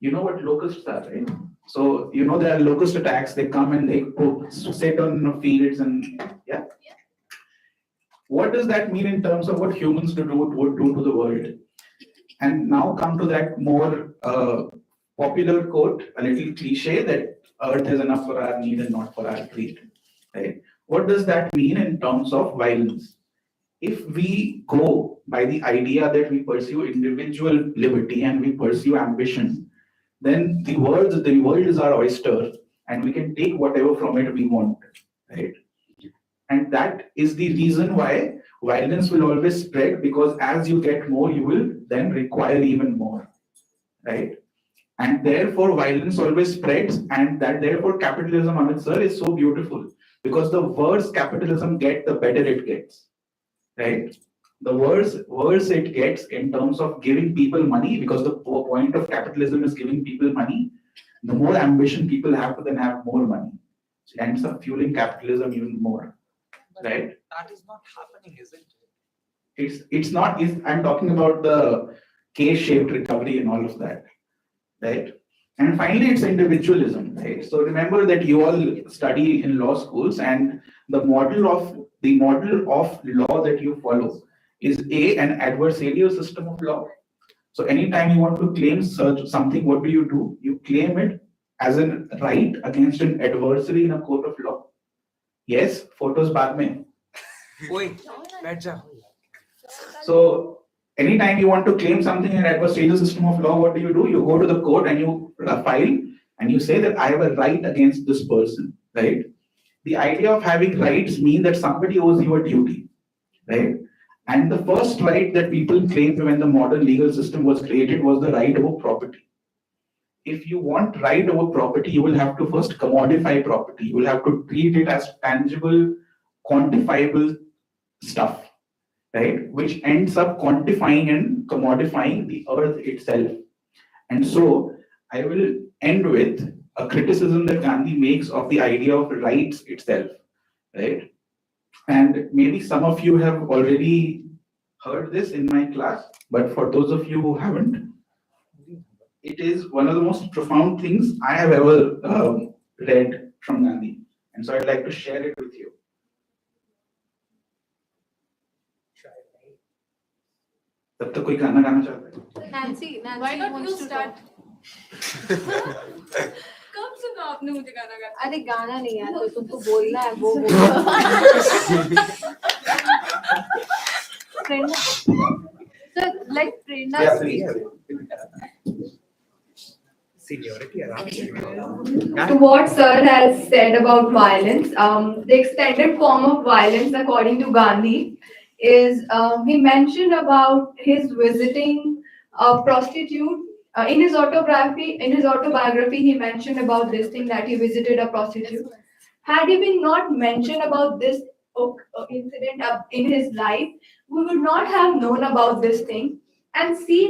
You know what locusts are, right? So you know there are locust attacks. They come and they sit on fields and yeah. What does that mean in terms of what humans would do to the world? And now come to that more popular quote, a little cliche that earth is enough for our need and not for our greed, right? What does that mean in terms of violence? If we go by the idea that we pursue individual liberty and we pursue ambition, then the world is our oyster and we can take whatever from it we want, right? And that is the reason why violence will always spread, because as you get more, you will then require even more, right? And therefore, violence always spreads, and that therefore capitalism, Amit sir, is so beautiful, because the worse capitalism gets, the better it gets, right? The worse it gets in terms of giving people money, because the point of capitalism is giving people money. The more ambition people have to then have more money. So it ends up fueling capitalism even more. Right?
That is not happening, isn't it?
It's not. I'm talking about the K-shaped recovery and all of that, right? And finally, it's individualism, right? So remember that you all study in law schools, and the model of law that you follow is an adversarial system of law. So anytime you want to claim something, what do? You claim it as a right against an adversary in a court of law. Yes, photos बाद में.
Wait, बैठ जा.
So anytime you want to claim something in an adversarial system of law, what do? You go to the court and you file and you say that I have a right against this person, right? The idea of having rights means that somebody owes you a duty, right? And the first right that people claimed when the modern legal system was created was the right over property. If you want right over property, you will have to first commodify property. You will have to treat it as tangible, quantifiable stuff, right? Which ends up quantifying and commodifying the earth itself. And so I will end with a criticism that Gandhi makes of the idea of rights itself, right? And maybe some of you have already heard this in my class, but for those of you who haven't, it is one of the most profound things I have ever read from Gandhi. And so I'd like to share it with you. तब तक कोई गाना गाना चाहता है?
Nancy,
Why not you start?
कब सुना आपने मुझे गाना गाना?
अरे गाना नहीं यार, तो तुमको बोलना है वो बोलना. प्रेरणा. So like Prerna.
Yeah, please.
Seniority around.
To what sir has said about violence, the extended form of violence, according to Gandhi, is he mentioned about his visiting a prostitute. In his autobiography, he mentioned about this thing that he visited a prostitute. Had he been not mentioned about this incident in his life, we would not have known about this thing. And see,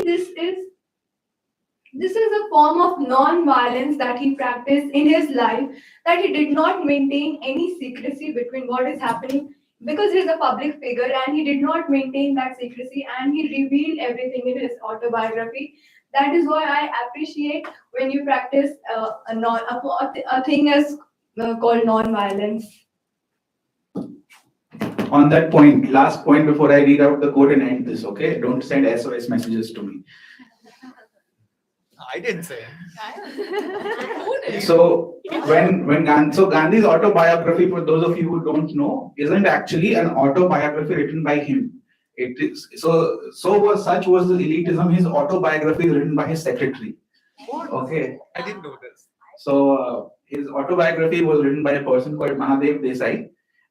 this is a form of non-violence that he practiced in his life, that he did not maintain any secrecy between what is happening, because he is a public figure and he did not maintain that secrecy, and he revealed everything in his autobiography. That is why I appreciate when you practice a thing as called non-violence.
On that point, last point before I read out the quote and end this, okay? Don't send SOS messages to me.
I didn't say.
So Gandhi's autobiography, for those of you who don't know, isn't actually an autobiography written by him. It is such was the elitism. His autobiography is written by his secretary. Okay.
I didn't know this.
So his autobiography was written by a person called Mahadev Desai,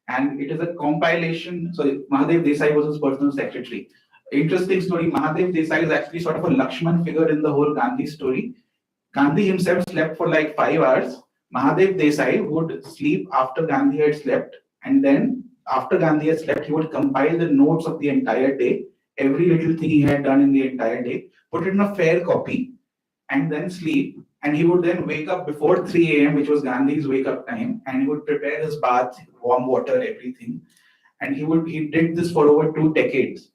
and it is a compilation. So Mahadev Desai was his personal secretary. Interesting story. Mahadev Desai is actually sort of a Lakshman figure in the whole Gandhi story. Gandhi himself slept for like 5 hours. Mahadev Desai would sleep after Gandhi had slept, and then after Gandhi had slept, he would compile the notes of the entire day, every little thing he had done in the entire day, put it in a fair copy, and then sleep. And he would then wake up before 3 a.m., which was Gandhi's wake up time, and he would prepare his bath, warm water, everything. And he did this for over 2 decades.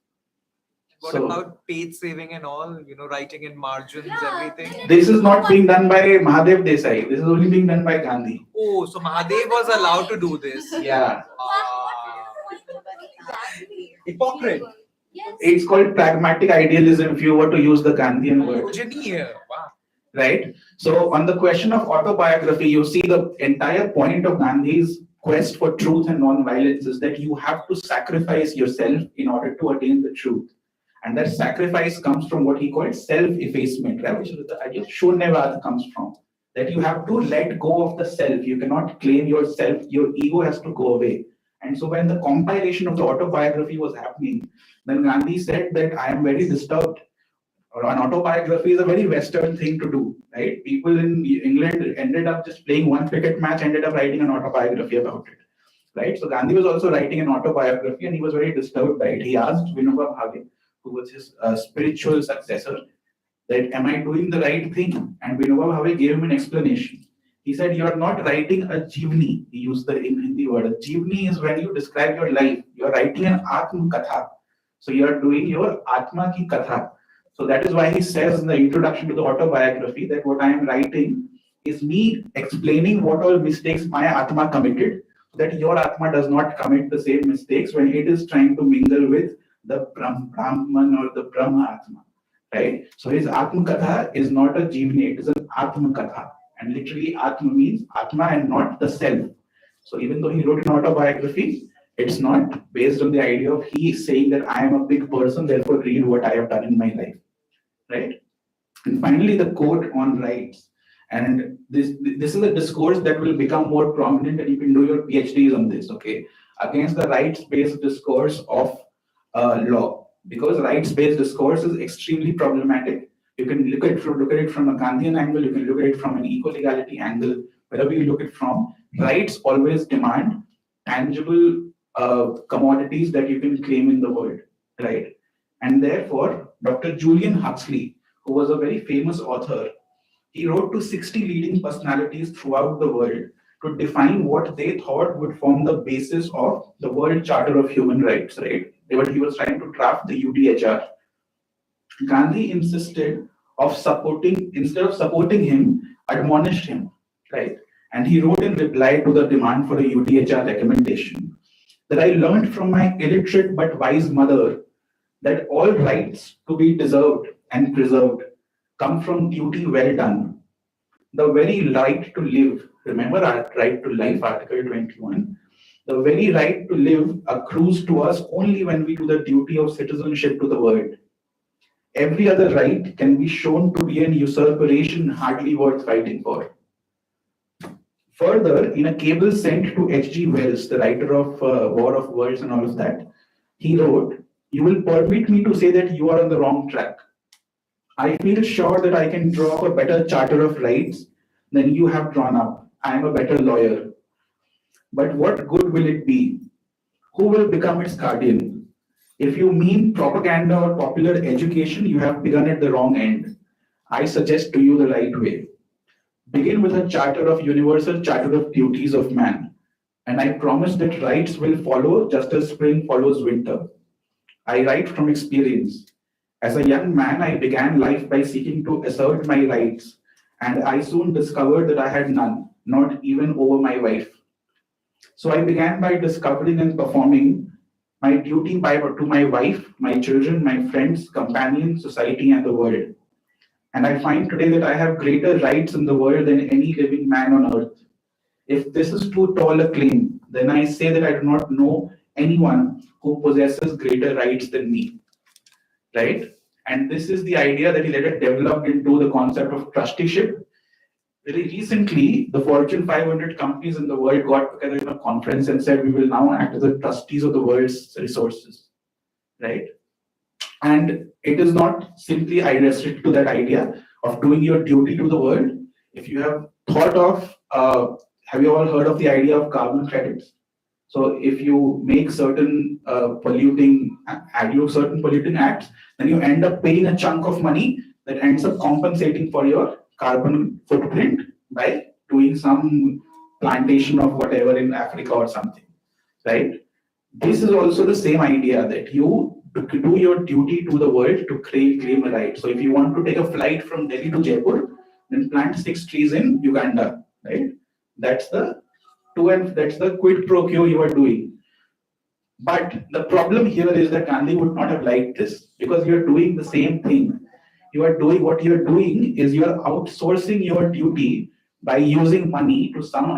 What
So-
about page saving and all? Writing in margins,
Yeah,
everything.
This is not being done by Mahadev Desai. This is only being done by Gandhi.
Oh, so Mahadev was allowed to do this.
Yeah.
Exactly.
Hypocrite.
Yes.
It's called pragmatic idealism if you were to use the Gandhian word.
Pujaniya. Wow.
Right? So on the question of autobiography, you see the entire point of Gandhi's quest for truth and non-violence is that you have to sacrifice yourself in order to attain the truth. And that sacrifice comes from what he called self-effacement, right? Which is the idea Shunyavad comes from. That you have to let go of the self. You cannot claim yourself. Your ego has to go away. And so when the compilation of the autobiography was happening, then Gandhi said that I am very disturbed. An autobiography is a very Western thing to do, right? People in England ended up just playing one cricket match, ended up writing an autobiography about it, right? So Gandhi was also writing an autobiography and he was very disturbed by it. He asked Vinoba Bhave, who was his spiritual successor, that am I doing the right thing? And Vinoba Bhave gave him an explanation. He said, you are not writing a jivni. He used the in Hindi word. A jivni is when you describe your life. You are writing an Atma Katha. So you are doing your Atma ki Katha. So that is why he says in the introduction to the autobiography that what I am writing is me explaining what all mistakes my Atma committed, so that your Atma does not commit the same mistakes when it is trying to mingle with the Brahman or the Brahma Atma. Right? So his Atma Katha is not a Jivni, it is an Atma Katha. And literally Atma means Atma and not the self. So even though he wrote an autobiography, it's not based on the idea of he saying that I am a big person, therefore read what I have done in my life. Right? And finally, the quote on rights. And this is a discourse that will become more prominent, and you can do your PhDs on this, okay? Against the rights-based discourse of law. Because rights-based discourse is extremely problematic. You can look at it from a Gandhian angle, you can look at it from an eco-legality angle, wherever you look at it from, rights always demand tangible commodities that you can claim in the world, right? And therefore, Dr. Julian Huxley, who was a very famous author, he wrote to 60 leading personalities throughout the world to define what they thought would form the basis of the World Charter of Human Rights, right? He was trying to draft the UDHR. Gandhi insisted instead of supporting him, admonished him, right? And he wrote in reply to the demand for a UDHR recommendation that I learned from my illiterate but wise mother that all rights to be deserved and preserved come from duty well done. The very right to live, remember our right to life, Article 21, the very right to live accrues to us only when we do the duty of citizenship to the world. Every other right can be shown to be an usurpation hardly worth fighting for. Further, in a cable sent to H.G. Wells, the writer of War of Worlds and all of that, he wrote, you will permit me to say that you are on the wrong track. I feel sure that I can draw up a better charter of rights than you have drawn up. I am a better lawyer. But what good will it be? Who will become its guardian? If you mean propaganda or popular education, you have begun at the wrong end. I suggest to you the right way. Begin with a charter of universal charter of duties of man. And I promise that rights will follow just as spring follows winter. I write from experience. As a young man, I began life by seeking to assert my rights, and I soon discovered that I had none, not even over my wife. So I began by discovering and performing my duty to my wife, my children, my friends, companions, society, and the world. And I find today that I have greater rights in the world than any living man on earth. If this is too tall a claim, then I say that I do not know anyone who possesses greater rights than me. Right? And this is the idea that he later developed into the concept of trusteeship. Very recently, the Fortune 500 companies in the world got together in a conference and said, we will now act as the trustees of the world's resources. Right? And it is not simply restricted to that idea of doing your duty to the world. If you have thought of, have you all heard of the idea of carbon credits? So if you make certain polluting acts, then you end up paying a chunk of money that ends up compensating for your carbon footprint by doing some plantation of whatever in Africa or something, right? This is also the same idea that you to do your duty to the world to claim a right. So if you want to take a flight from Delhi to Jaipur, then plant 6 trees in Uganda, right? That's the that's the quid pro quo you are doing. But the problem here is that Gandhi would not have liked this because you are doing the same thing. You are doing what you are doing is you are outsourcing your duty by using money to some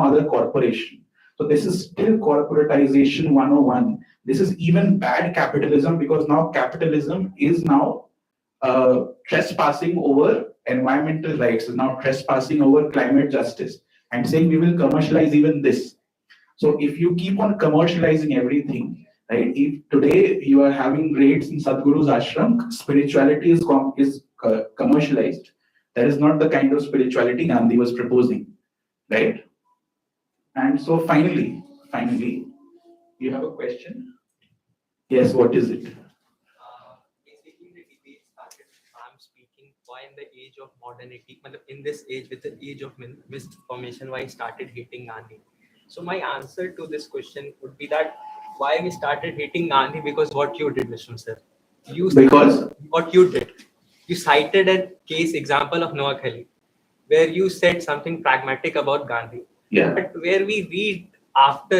other corporation. So this is still corporatization 101. This is even bad capitalism because now capitalism is now trespassing over environmental rights, is now trespassing over climate justice and saying we will commercialize even this. So if you keep on commercializing everything, right? If today you are having raids in Sadhguru's ashram, spirituality is commercialized. That is not the kind of spirituality Gandhi was proposing, right? And so finally, you have a question? Yes, what is it?
Basically, the debate started. I'm speaking why in the age of modernity, in this age, with the age of misinformation, why I started hating Gandhi. So my answer to this question would be that why we started hating Gandhi because what you did, Mr. Sir.
Because
what you did. You cited a case example of Noah Khali, where you said something pragmatic about Gandhi.
Yeah.
But where we read after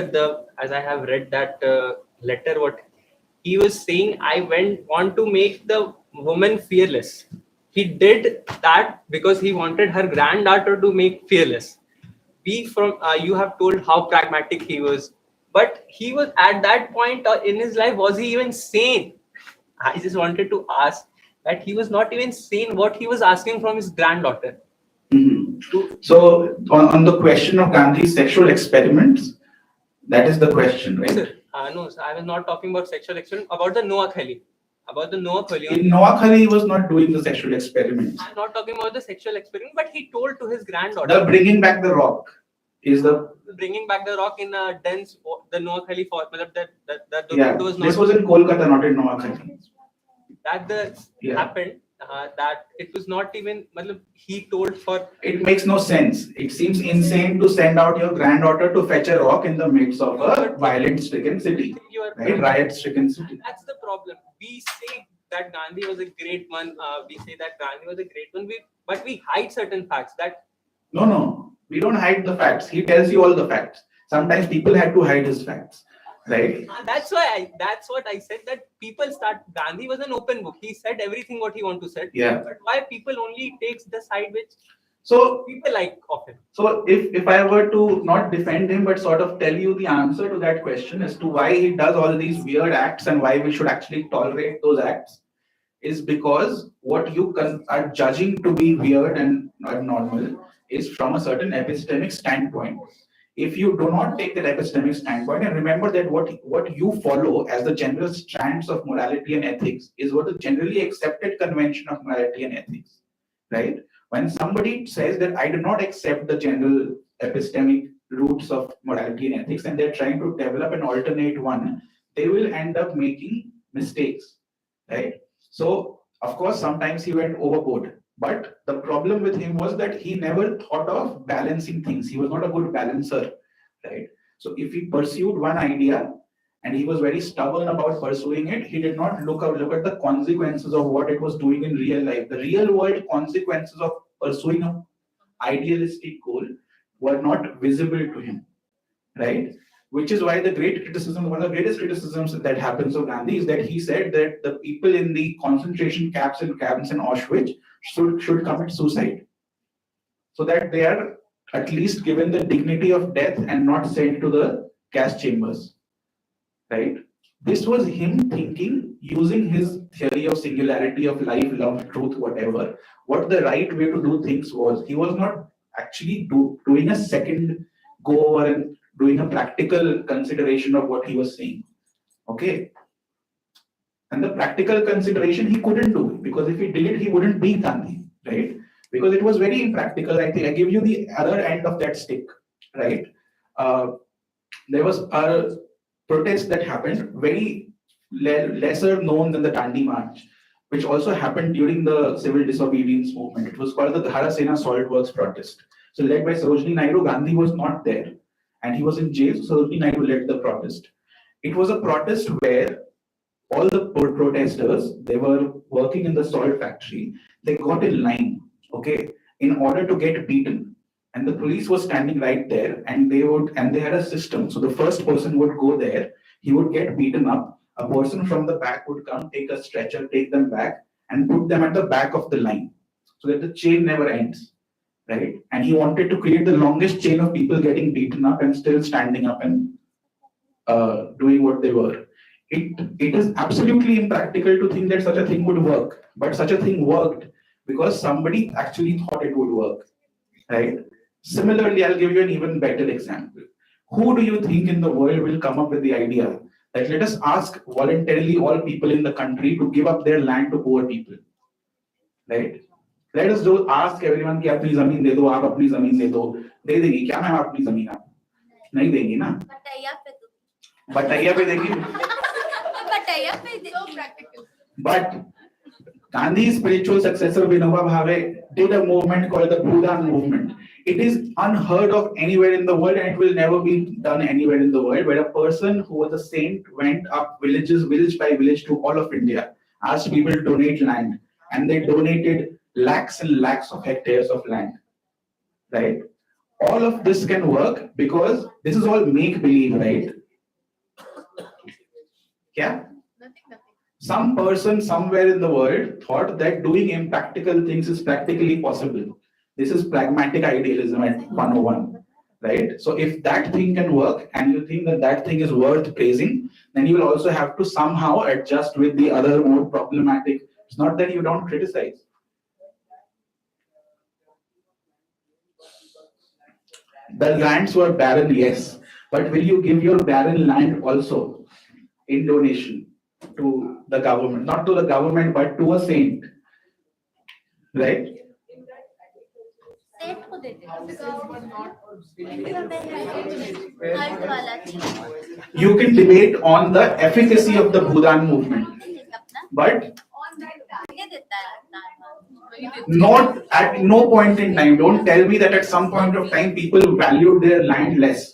as I have read that letter, what he was saying, I want to make the woman fearless. He did that because he wanted her granddaughter to make fearless. You have told how pragmatic he was, but he was at that point in his life, was he even sane? I just wanted to ask that he was not even sane what he was asking from his granddaughter.
Mm-hmm. So on the question of Gandhi's sexual experiments, that is the question, right?
Sir, no, sir, I was not talking about sexual experiment, about the Noah Khali. About the Noah Khali.
In Noah Khali, he was not doing the sexual experiments.
I'm not talking about the sexual experiment, but he told to his granddaughter.
The bringing back the rock is the
bringing back the rock in a dense, the Noah Khali forest.
This was in Kolkata, not in Noah Khali.
Happened. That it was not even. He told for.
It makes no sense. It seems insane to send out your granddaughter to fetch a rock in the midst of a violent-stricken city, right? Riot-stricken city.
That's the problem. We say that Gandhi was a great one. But we hide certain facts.
No, we don't hide the facts. He tells you all the facts. Sometimes people had to hide his facts, right?
That's what I said, that people Gandhi was an open book. He said everything what he want to say.
Yeah.
But why people only takes the side which people like of him?
So if I were to not defend him, but sort of tell you the answer to that question as to why he does all these weird acts and why we should actually tolerate those acts, is because what you are judging to be weird and abnormal is from a certain epistemic standpoint. If you do not take that epistemic standpoint, and remember that what you follow as the general strands of morality and ethics is what is generally accepted convention of morality and ethics, right? When somebody says that I do not accept the general epistemic roots of morality and ethics and they're trying to develop an alternate one, they will end up making mistakes, right? So, of course, sometimes he went overboard. But the problem with him was that he never thought of balancing things. He was not a good balancer, right? So if he pursued one idea and he was very stubborn about pursuing it, he did not look at the consequences of what it was doing in real life. The real world consequences of pursuing an idealistic goal were not visible to him, right? Which is why one of the greatest criticisms that happens of Gandhi is that he said that the people in the concentration camps in Auschwitz should commit suicide, so that they are at least given the dignity of death and not sent to the gas chambers, right? This was him thinking, using his theory of singularity of life, love, truth, whatever, what the right way to do things was. He was not actually doing a second go over and doing a practical consideration of what he was saying. Okay. And the practical consideration he couldn't do, because if he did it, he wouldn't be Gandhi, right? Because it was very impractical. I think I give you the other end of that stick, right? There was a protest that happened, very lesser known than the Dandi March, which also happened during the civil disobedience movement. It was called the Dhara Sena Salt Works protest. So led by Sarojini Naidu. Gandhi was not there and he was in jail, so Sarojini Naidu led the protest. It was a protest where all the protesters, they were working in the salt factory, they got in line, okay, in order to get beaten. And the police was standing right there, and they had a system. So the first person would go there, he would get beaten up. A person from the back would come, take a stretcher, take them back, and put them at the back of the line, so that the chain never ends, right? And he wanted to create the longest chain of people getting beaten up and still standing up and doing what they were. It is absolutely impractical to think that such a thing would work, but such a thing worked because somebody actually thought it would work, right? Similarly, I'll give you an even better example. Who do you think in the world will come up with the idea that let us ask voluntarily all people in the country to give up their land to poor people, right? Let us do ask everyone कि अपनी जमीन दे दो, आप अपनी जमीन दे दो, दे देंगी क्या मैम अपनी जमीन आप? नहीं देंगी ना? बटैया पे देगी. But Gandhi's spiritual successor Vinoba Bhave did a movement called the Bhudan movement. It is unheard of anywhere in the world, and it will never be done anywhere in the world, where a person who was a saint went up villages, village by village to all of India, asked people to donate land, and they donated lakhs and lakhs of hectares of land. Right? All of this can work because this is all make believe, right? Yeah? Some person somewhere in the world thought that doing impractical things is practically possible. This is pragmatic idealism at 101, right? So if that thing can work and you think that that thing is worth praising, then you will also have to somehow adjust with the other more problematic. It's not that you don't criticize. The lands were barren, yes, but will you give your barren land also in donation to the government? Not to the government, but to a saint, right? You can debate on the efficacy of the Bhudan movement, but not at no point in time. Don't tell me that at some point of time people valued their land less.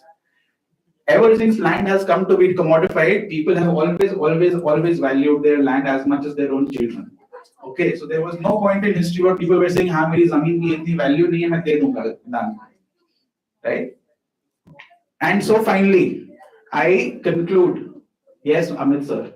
Ever since land has come to be commodified, people have always valued their land as much as their own children. Okay, so there was no point in history where people were saying, "हाँ मेरी ज़मीन की इतनी value नहीं है, मैं दे दूँगा दान." Right? And so finally, I conclude. Yes, Amit sir.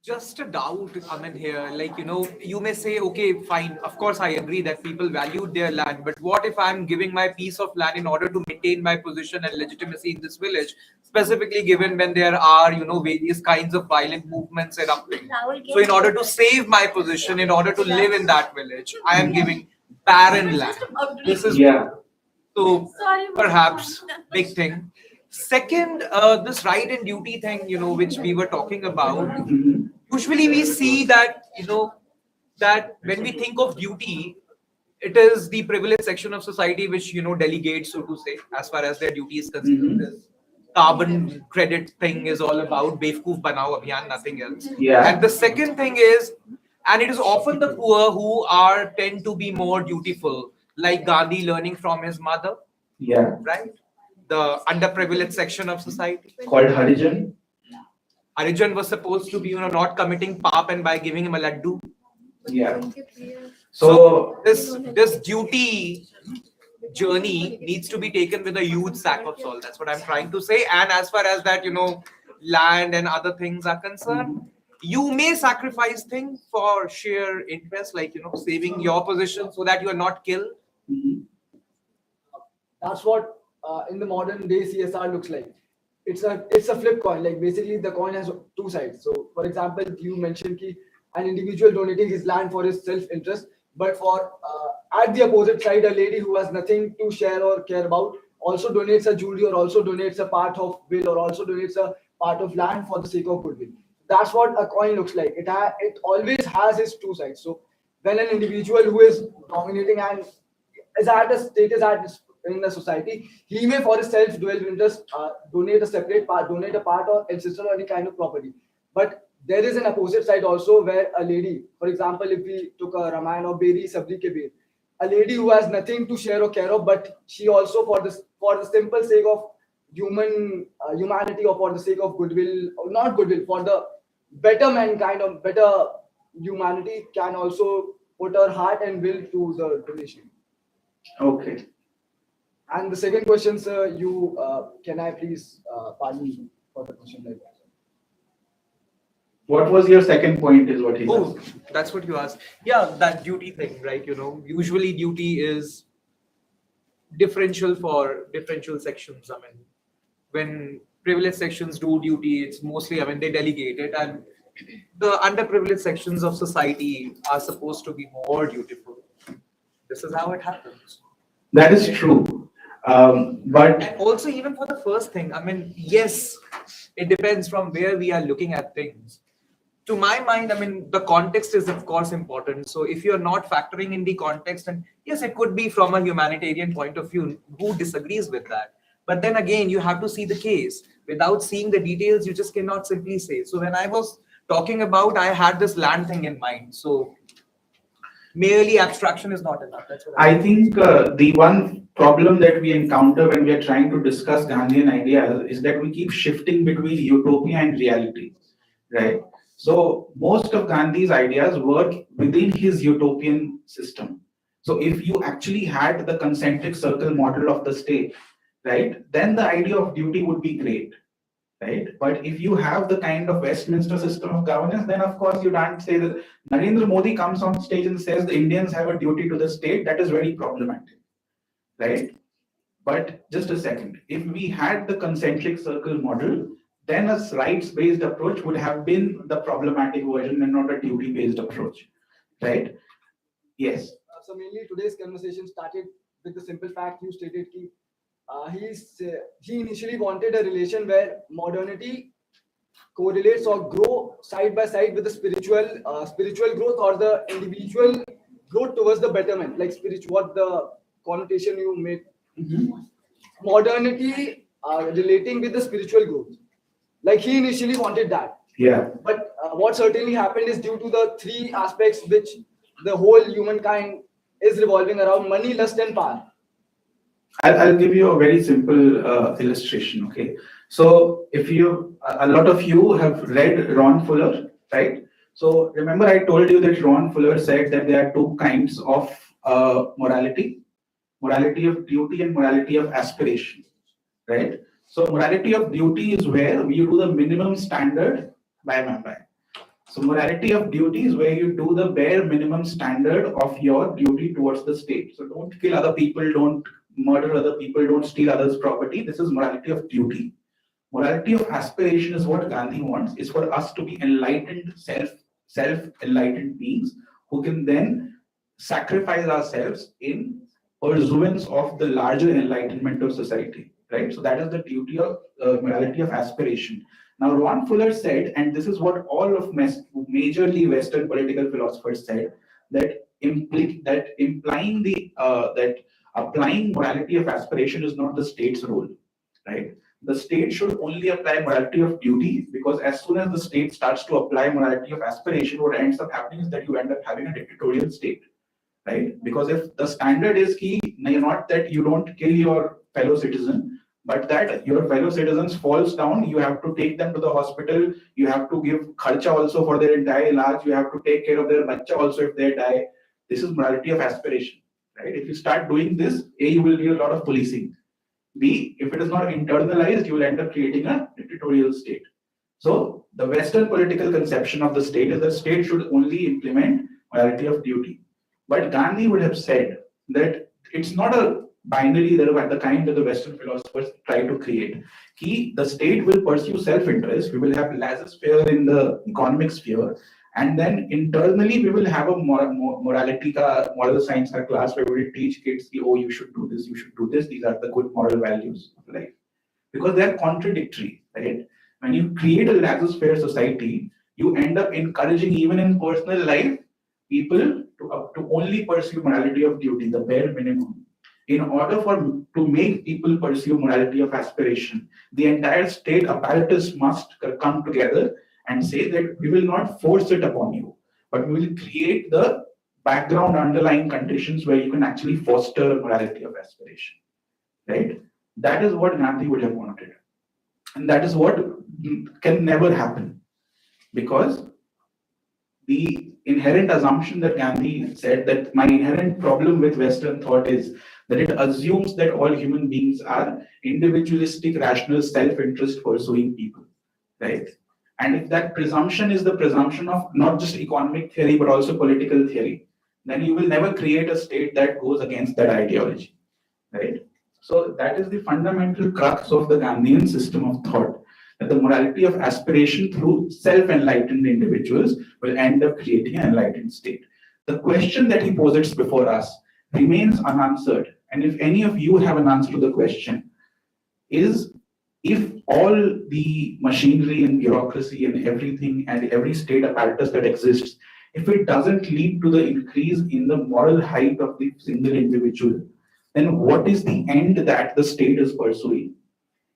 Just a doubt, Amin, here. Like, you may say, okay, fine. Of course, I agree that people valued their land. But what if I'm giving my piece of land in order to maintain my position and legitimacy in this village? Specifically given when there are, various kinds of violent movements erupting. So in order to save my position, in order to live in that village, I am giving barren land. This is so perhaps big thing. Second, this right and duty thing, which we were talking about. Usually we see that, that when we think of duty, it is the privileged section of society which, delegates, so to say, as far as their duty is concerned. This carbon credit thing is all about Bevkoof Banao Abhiyan, nothing else.
Yeah.
And the second thing is, and it is often the poor who tend to be more dutiful, like Gandhi learning from his mother.
Yeah.
Right? The underprivileged section of society.
Called Harijan.
Harijan was supposed to be, not committing pap and by giving him a laddu.
Yeah.
So this duty journey needs to be taken with a huge sack of salt. That's what I'm trying to say. And as far as that, land and other things are concerned, you may sacrifice things for sheer interest, like, saving your position so that you are not killed.
That's what in the modern day CSR looks like. It's a flip coin. Like basically the coin has two sides. So for example, you mentioned ki an individual donating his land for his self-interest, but for at the opposite side, a lady who has nothing to share or care about also donates a jewelry or also donates a part of will or also donates a part of land for the sake of goodwill. That's what a coin looks like. It always has its two sides. So when an individual who is dominating and is at a status in the society, he may for his self-dwell interest donate a separate part, donate a part or ancestral or any kind of property. But there is an opposite side also where a lady, for example, if we took a Ramayana or Beri Sabri ke Bir, a lady who has nothing to share or care of, but she also for the simple sake of humanity or for the sake of goodwill, or not goodwill, for the better mankind or better humanity, can also put our heart and will to the donation.
Okay.
And the second question, sir, you can I please pardon me for the question like that?
What was your second point is what he
Oh,
asked.
that's what you asked. Yeah, that duty thing, right? You know, usually duty is differential for differential sections. I mean, when privileged sections do duty, it's mostly, I mean, they delegate it, and the underprivileged sections of society are supposed to be more dutiful. This is how it happens.
That is true. But
And also, even for the first thing, I mean, yes, it depends from where we are looking at things. To my mind, I mean, the context is of course important. So if you're not factoring in the context, and yes, it could be from a humanitarian point of view, who disagrees with that? But then again, you have to see the case. Without seeing the details, you just cannot simply say. So when I was talking about, I had this land thing in mind. So merely abstraction is not enough. That's what
I think the one problem that we encounter when we are trying to discuss Gandhian ideas is that we keep shifting between utopia and reality, right? So most of Gandhi's ideas work within his utopian system. So if you actually had the concentric circle model of the state, right, then the idea of duty would be great, right? But if you have the kind of Westminster system of governance, then of course you can't say that Narendra Modi comes on stage and says the Indians have a duty to the state. That is very problematic, right? But just a second, if we had the concentric circle model, then a rights-based approach would have been the problematic version and not a duty-based approach, right? Yes.
So mainly today's conversation started with the simple fact you stated he initially wanted a relation where modernity correlates or grow side by side with the spiritual growth or the individual growth towards the betterment, like spiritual, what the connotation you made. Modernity relating with the spiritual growth. Like he initially wanted that.
Yeah.
But what certainly happened is due to the three aspects which the whole humankind is revolving around: money, lust, and power.
I'll give you a very simple illustration. Okay. So if a lot of you have read Ron Fuller, right? So remember I told you that Ron Fuller said that there are two kinds of morality: morality of duty and morality of aspiration, right? So morality of duty is where you do the minimum standard by my. So morality of duty is where you do the bare minimum standard of your duty towards the state. So don't kill other people, don't murder other people, don't steal others' property. This is morality of duty. Morality of aspiration is what Gandhi wants, is for us to be enlightened, self-enlightened beings who can then sacrifice ourselves in pursuance of the larger enlightenment of society, right? So that is the duty of morality of aspiration. Now, Ron Fuller said, and this is what all of majorly Western political philosophers said, that implying that applying morality of aspiration is not the state's role, right? The state should only apply morality of duty, because as soon as the state starts to apply morality of aspiration, what ends up happening is that you end up having a dictatorial state, right? Because if the standard is key, not that you don't kill your fellow citizen, but that your fellow citizens falls down, you have to take them to the hospital, you have to give kharcha also for their entire ilaj, you have to take care of their bachcha also if they die. This is morality of aspiration, right? If you start doing this, A, you will need a lot of policing. B, if it is not internalized, you will end up creating a dictatorial state. So the Western political conception of the state is that state should only implement morality of duty. But Gandhi would have said that it's not a binary the kind that the Western philosophers try to create. The state will pursue self-interest. We will have laissez-faire in the economic sphere, and then internally we will have a moral science class where we will teach kids, oh, you should do this, you should do this. These are the good moral values of life, because they are contradictory, right? When you create a laissez-faire society, you end up encouraging, even in personal life, people to only pursue morality of duty, the bare minimum. In order to make people pursue morality of aspiration, the entire state apparatus must come together and say that we will not force it upon you, but we will create the background underlying conditions where you can actually foster morality of aspiration, right? That is what Gandhi would have wanted. And that is what can never happen. Because the inherent assumption that Gandhi said, that my inherent problem with Western thought is that it assumes that all human beings are individualistic, rational, self-interest pursuing people, right? And if that presumption is the presumption of not just economic theory, but also political theory, then you will never create a state that goes against that ideology, right? So that is the fundamental crux of the Gandhian system of thought, that the morality of aspiration through self-enlightened individuals will end up creating an enlightened state. The question that he posits before us remains unanswered. And if any of you have an answer to the question, is if all the machinery and bureaucracy and everything and every state apparatus that exists, if it doesn't lead to the increase in the moral height of the single individual, then what is the end that the state is pursuing?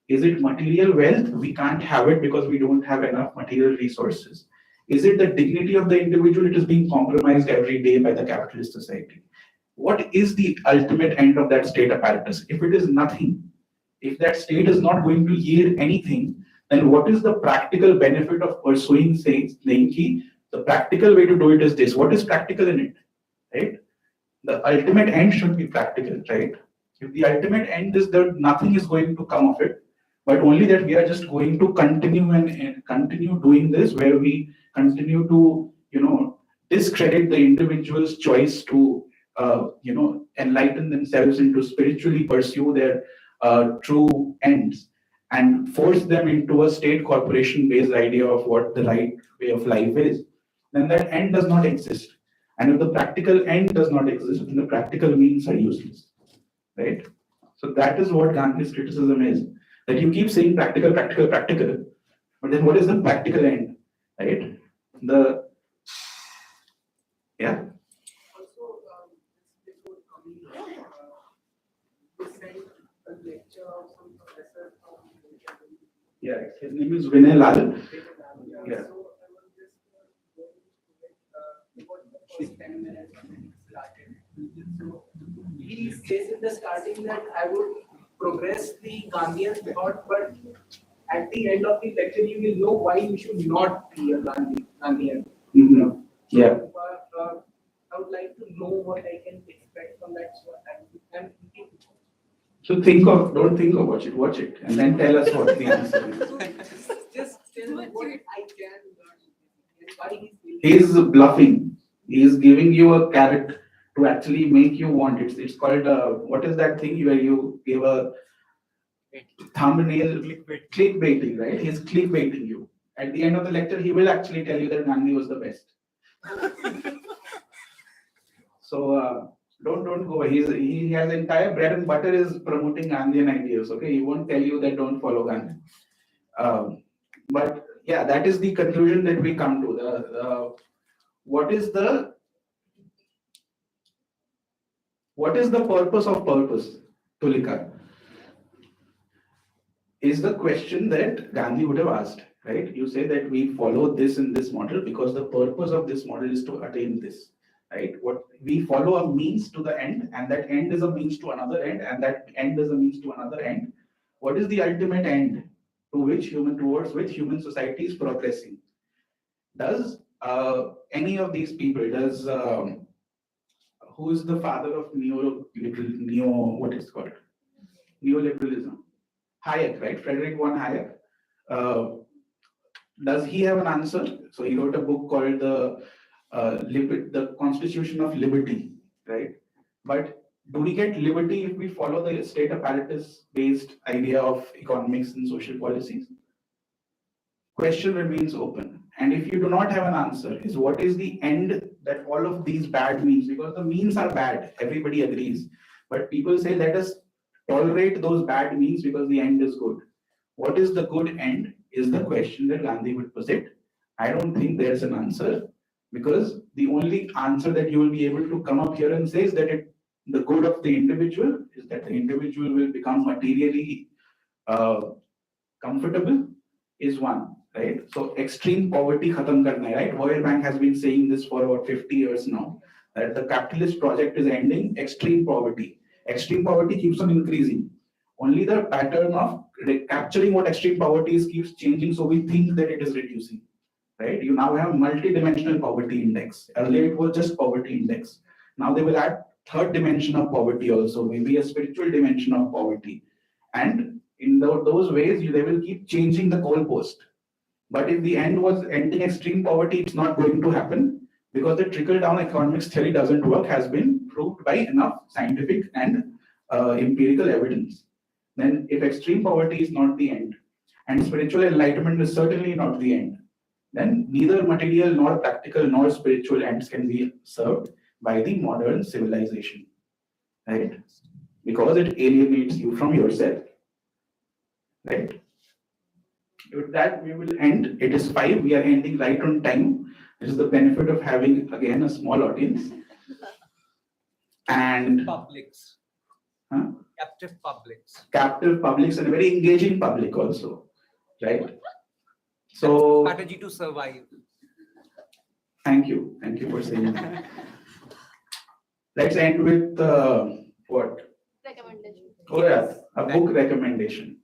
Is it material wealth? We can't have it because we don't have enough material resources. Is it the dignity of the individual? It is being compromised every day by the capitalist society. What is the ultimate end of that state apparatus? If it is nothing, if that state is not going to yield anything, then what is the practical benefit of pursuing, saying the practical way to do it is this? What is practical in it, right? The ultimate end should be practical, right? If the ultimate end is that nothing is going to come of it, but only that we are just going to continue and continue doing this, where we continue to, discredit the individual's choice to, enlighten themselves and to spiritually pursue their true ends, and force them into a state corporation based idea of what the right way of life is, then that end does not exist. And if the practical end does not exist, then the practical means are useless, right? So that is what Gandhi's criticism is, that you keep saying practical, practical, practical, but then what is the practical end, right? Yeah.
Also, before coming, we sent a lecture of some professor from
Yeah, his name is Vinay Lal. Yeah.
So I was just going to it, what the first 10 minutes started. So he says in the starting that I would progress the Gandhian thought, but at the end of the lecture, you will know why you should not be a Gandhian.
Mhm. Yeah.
I would like to know what I can expect from that. So I'm thinking.
So don't think of watch it, and then tell us what the answer is.
Just tell me what I can learn and why
He's bluffing. He's giving you a carrot to actually make you want it. It's called, what is that thing where you give a thumbnail? Clickbaiting, right? He's clickbaiting you. At the end of the lecture, he will actually tell you that Gandhi was the best. So don't go. He has entire bread and butter is promoting Gandhian ideas. Okay, he won't tell you that don't follow Gandhi. But yeah, that is the conclusion that we come to. What is the purpose of purpose, Tulika? Is the question that Gandhi would have asked, right? You say that we follow this in this model because the purpose of this model is to attain this, right? What we follow a means to the end, and that end is a means to another end, and that end is a means to another end. What is the ultimate end towards which human society is progressing? Does any of these people, who is the father of neoliberalism? Hayek, right? Frederick von Hayek. Does he have an answer? So he wrote a book called the Constitution of Liberty, right? But do we get liberty if we follow the state apparatus-based idea of economics and social policies? Question remains open. And if you do not have an answer, is what is the end that all of these bad means? Because the means are bad, everybody agrees. But people say, let us tolerate those bad means because the end is good. What is the good end is the question that Gandhi would posit. I don't think there's an answer, because the only answer that you will be able to come up here and say is that the good of the individual is that the individual will become materially comfortable is one, right? So extreme poverty khatam karna hai, right? World Bank has been saying this for about 50 years now, that the capitalist project is ending extreme poverty. Extreme poverty keeps on increasing. Only the pattern of capturing what extreme poverty is keeps changing, so we think that it is reducing. Right? You now have multi-dimensional poverty index. Earlier it was just poverty index. Now they will add third dimension of poverty also, maybe a spiritual dimension of poverty. And in those ways, they will keep changing the goalpost. But if the end was ending extreme poverty, it's not going to happen because the trickle-down economics theory doesn't work, has been proved by enough scientific and empirical evidence. Then if extreme poverty is not the end, and spiritual enlightenment is certainly not the end, then neither material nor practical nor spiritual ends can be served by the modern civilization, right? Because it alienates you from yourself, right? With that, we will end. It is 5. We are ending right on time. This is the benefit of having, again, a small audience. And
Publics.
Huh?
Captive publics.
Captive publics and a very engaging public also, right? So,
Strategy to survive.
Thank you for saying that. Let's end with what?
Recommendation.
Oh yeah, a book recommendation.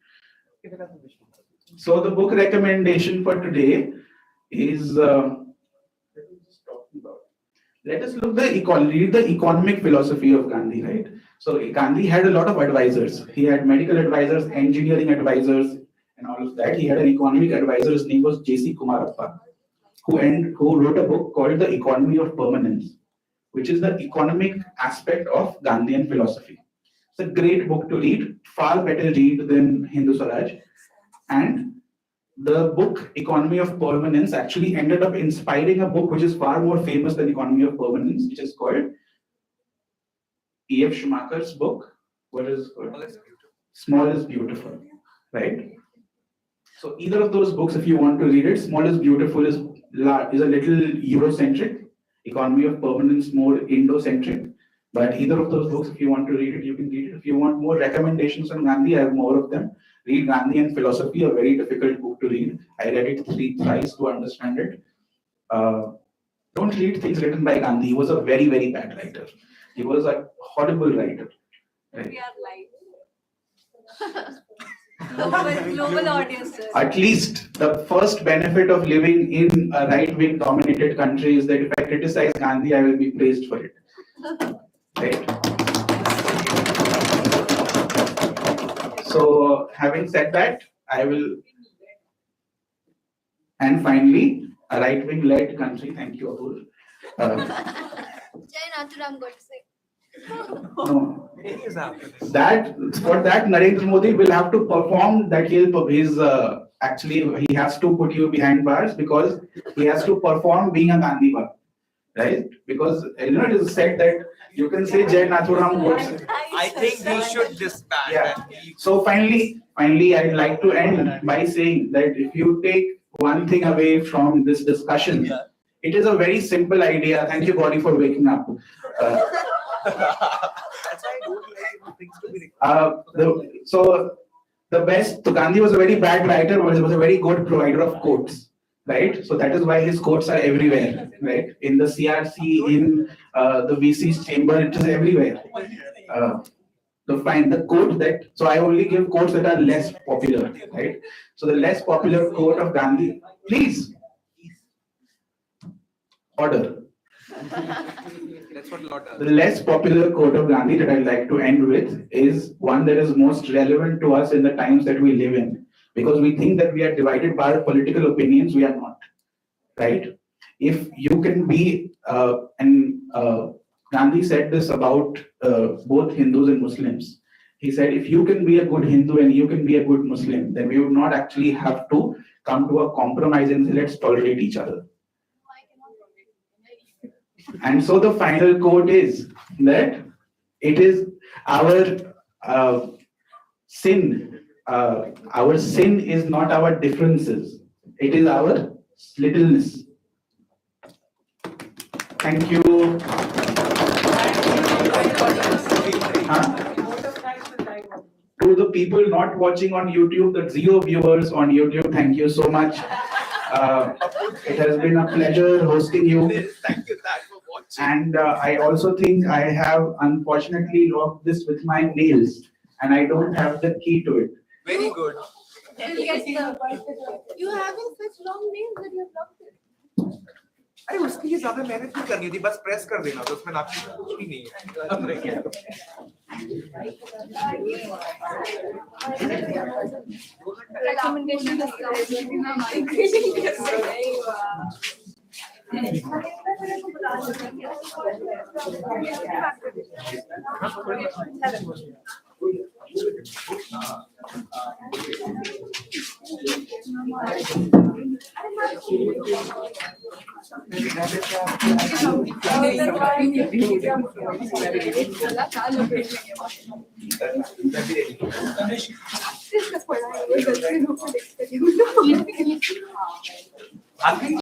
So the book recommendation for today is let us look read the economic philosophy of Gandhi, right? So Gandhi had a lot of advisors. He had medical advisors, engineering advisors, and all of that. He had an economic advisor. His name was J.C. Kumarappa, who wrote a book called The Economy of Permanence, which is the economic aspect of Gandhian philosophy. It's a great book to read, far better read than Hind Swaraj. And the book Economy of Permanence actually ended up inspiring a book which is far more famous than Economy of Permanence, which is called E.F. Schumacher's book. What is it called? Small is Beautiful, right? So either of those books, if you want to read it, Small is Beautiful is a little Eurocentric, Economy of Permanence more Indo-centric. But either of those books, if you want to read it, you can read it. If you want more recommendations on Gandhi, I have more of them. Read Gandhian Philosophy, a very difficult book to read. I read it thrice to understand it. Don't read things written by Gandhi. He was a very, very bad writer. He was a horrible writer. Right?
We are live. Global audiences.
At least the first benefit of living in a right-wing dominated country is that if I criticize Gandhi, I will be praised for it. Right. So, having said that, I will. And finally, a right-wing led country. Thank you, Abul.
Jai Nathuram got to say.
No. That for that Narendra Modi will have to perform that actually he has to put you behind bars because he has to perform being a Gandhi Bhakt, right? Because it is said that you can say Jai Nathuram Godse.
I think we should disband.
Yeah. So finally, I'd like to end by saying that if you take one thing away from this discussion, it is a very simple idea. Thank you, Gauri, for waking up.
That's why I don't like things to be
So Gandhi was a very bad writer, but he was a very good provider of quotes, right? So that is why his quotes are everywhere, right? In the CRC, in the VC's chamber, it is everywhere. To find the quote that, so I only give quotes that are less popular, right? So the less popular quote of Gandhi, please, order.
That's what law does.
The less popular quote of Gandhi that I'd like to end with is one that is most relevant to us in the times that we live in. Because we think that we are divided by our political opinions, we are not. Right? If you can be, Gandhi said this about both Hindus and Muslims. He said, if you can be a good Hindu and you can be a good Muslim, then we would not actually have to come to a compromise and say, let's tolerate each other. And so the final quote is that it is our sin. Our sin is not our differences. It is our littleness. Thank you. To the people not watching on YouTube, the 0 viewers on YouTube, thank you so much. It has been a pleasure hosting you.
Thank you for watching.
And I also think I have unfortunately locked this with my nails. and I don't have the key to it.
Very good.
We'll get you having such long names that you have blocked it.
अरे उसके लिए ज्यादा मेहनत नहीं करनी थी, बस press कर देना तो उसमें नाम कुछ भी नहीं है.
Recommendation is
I think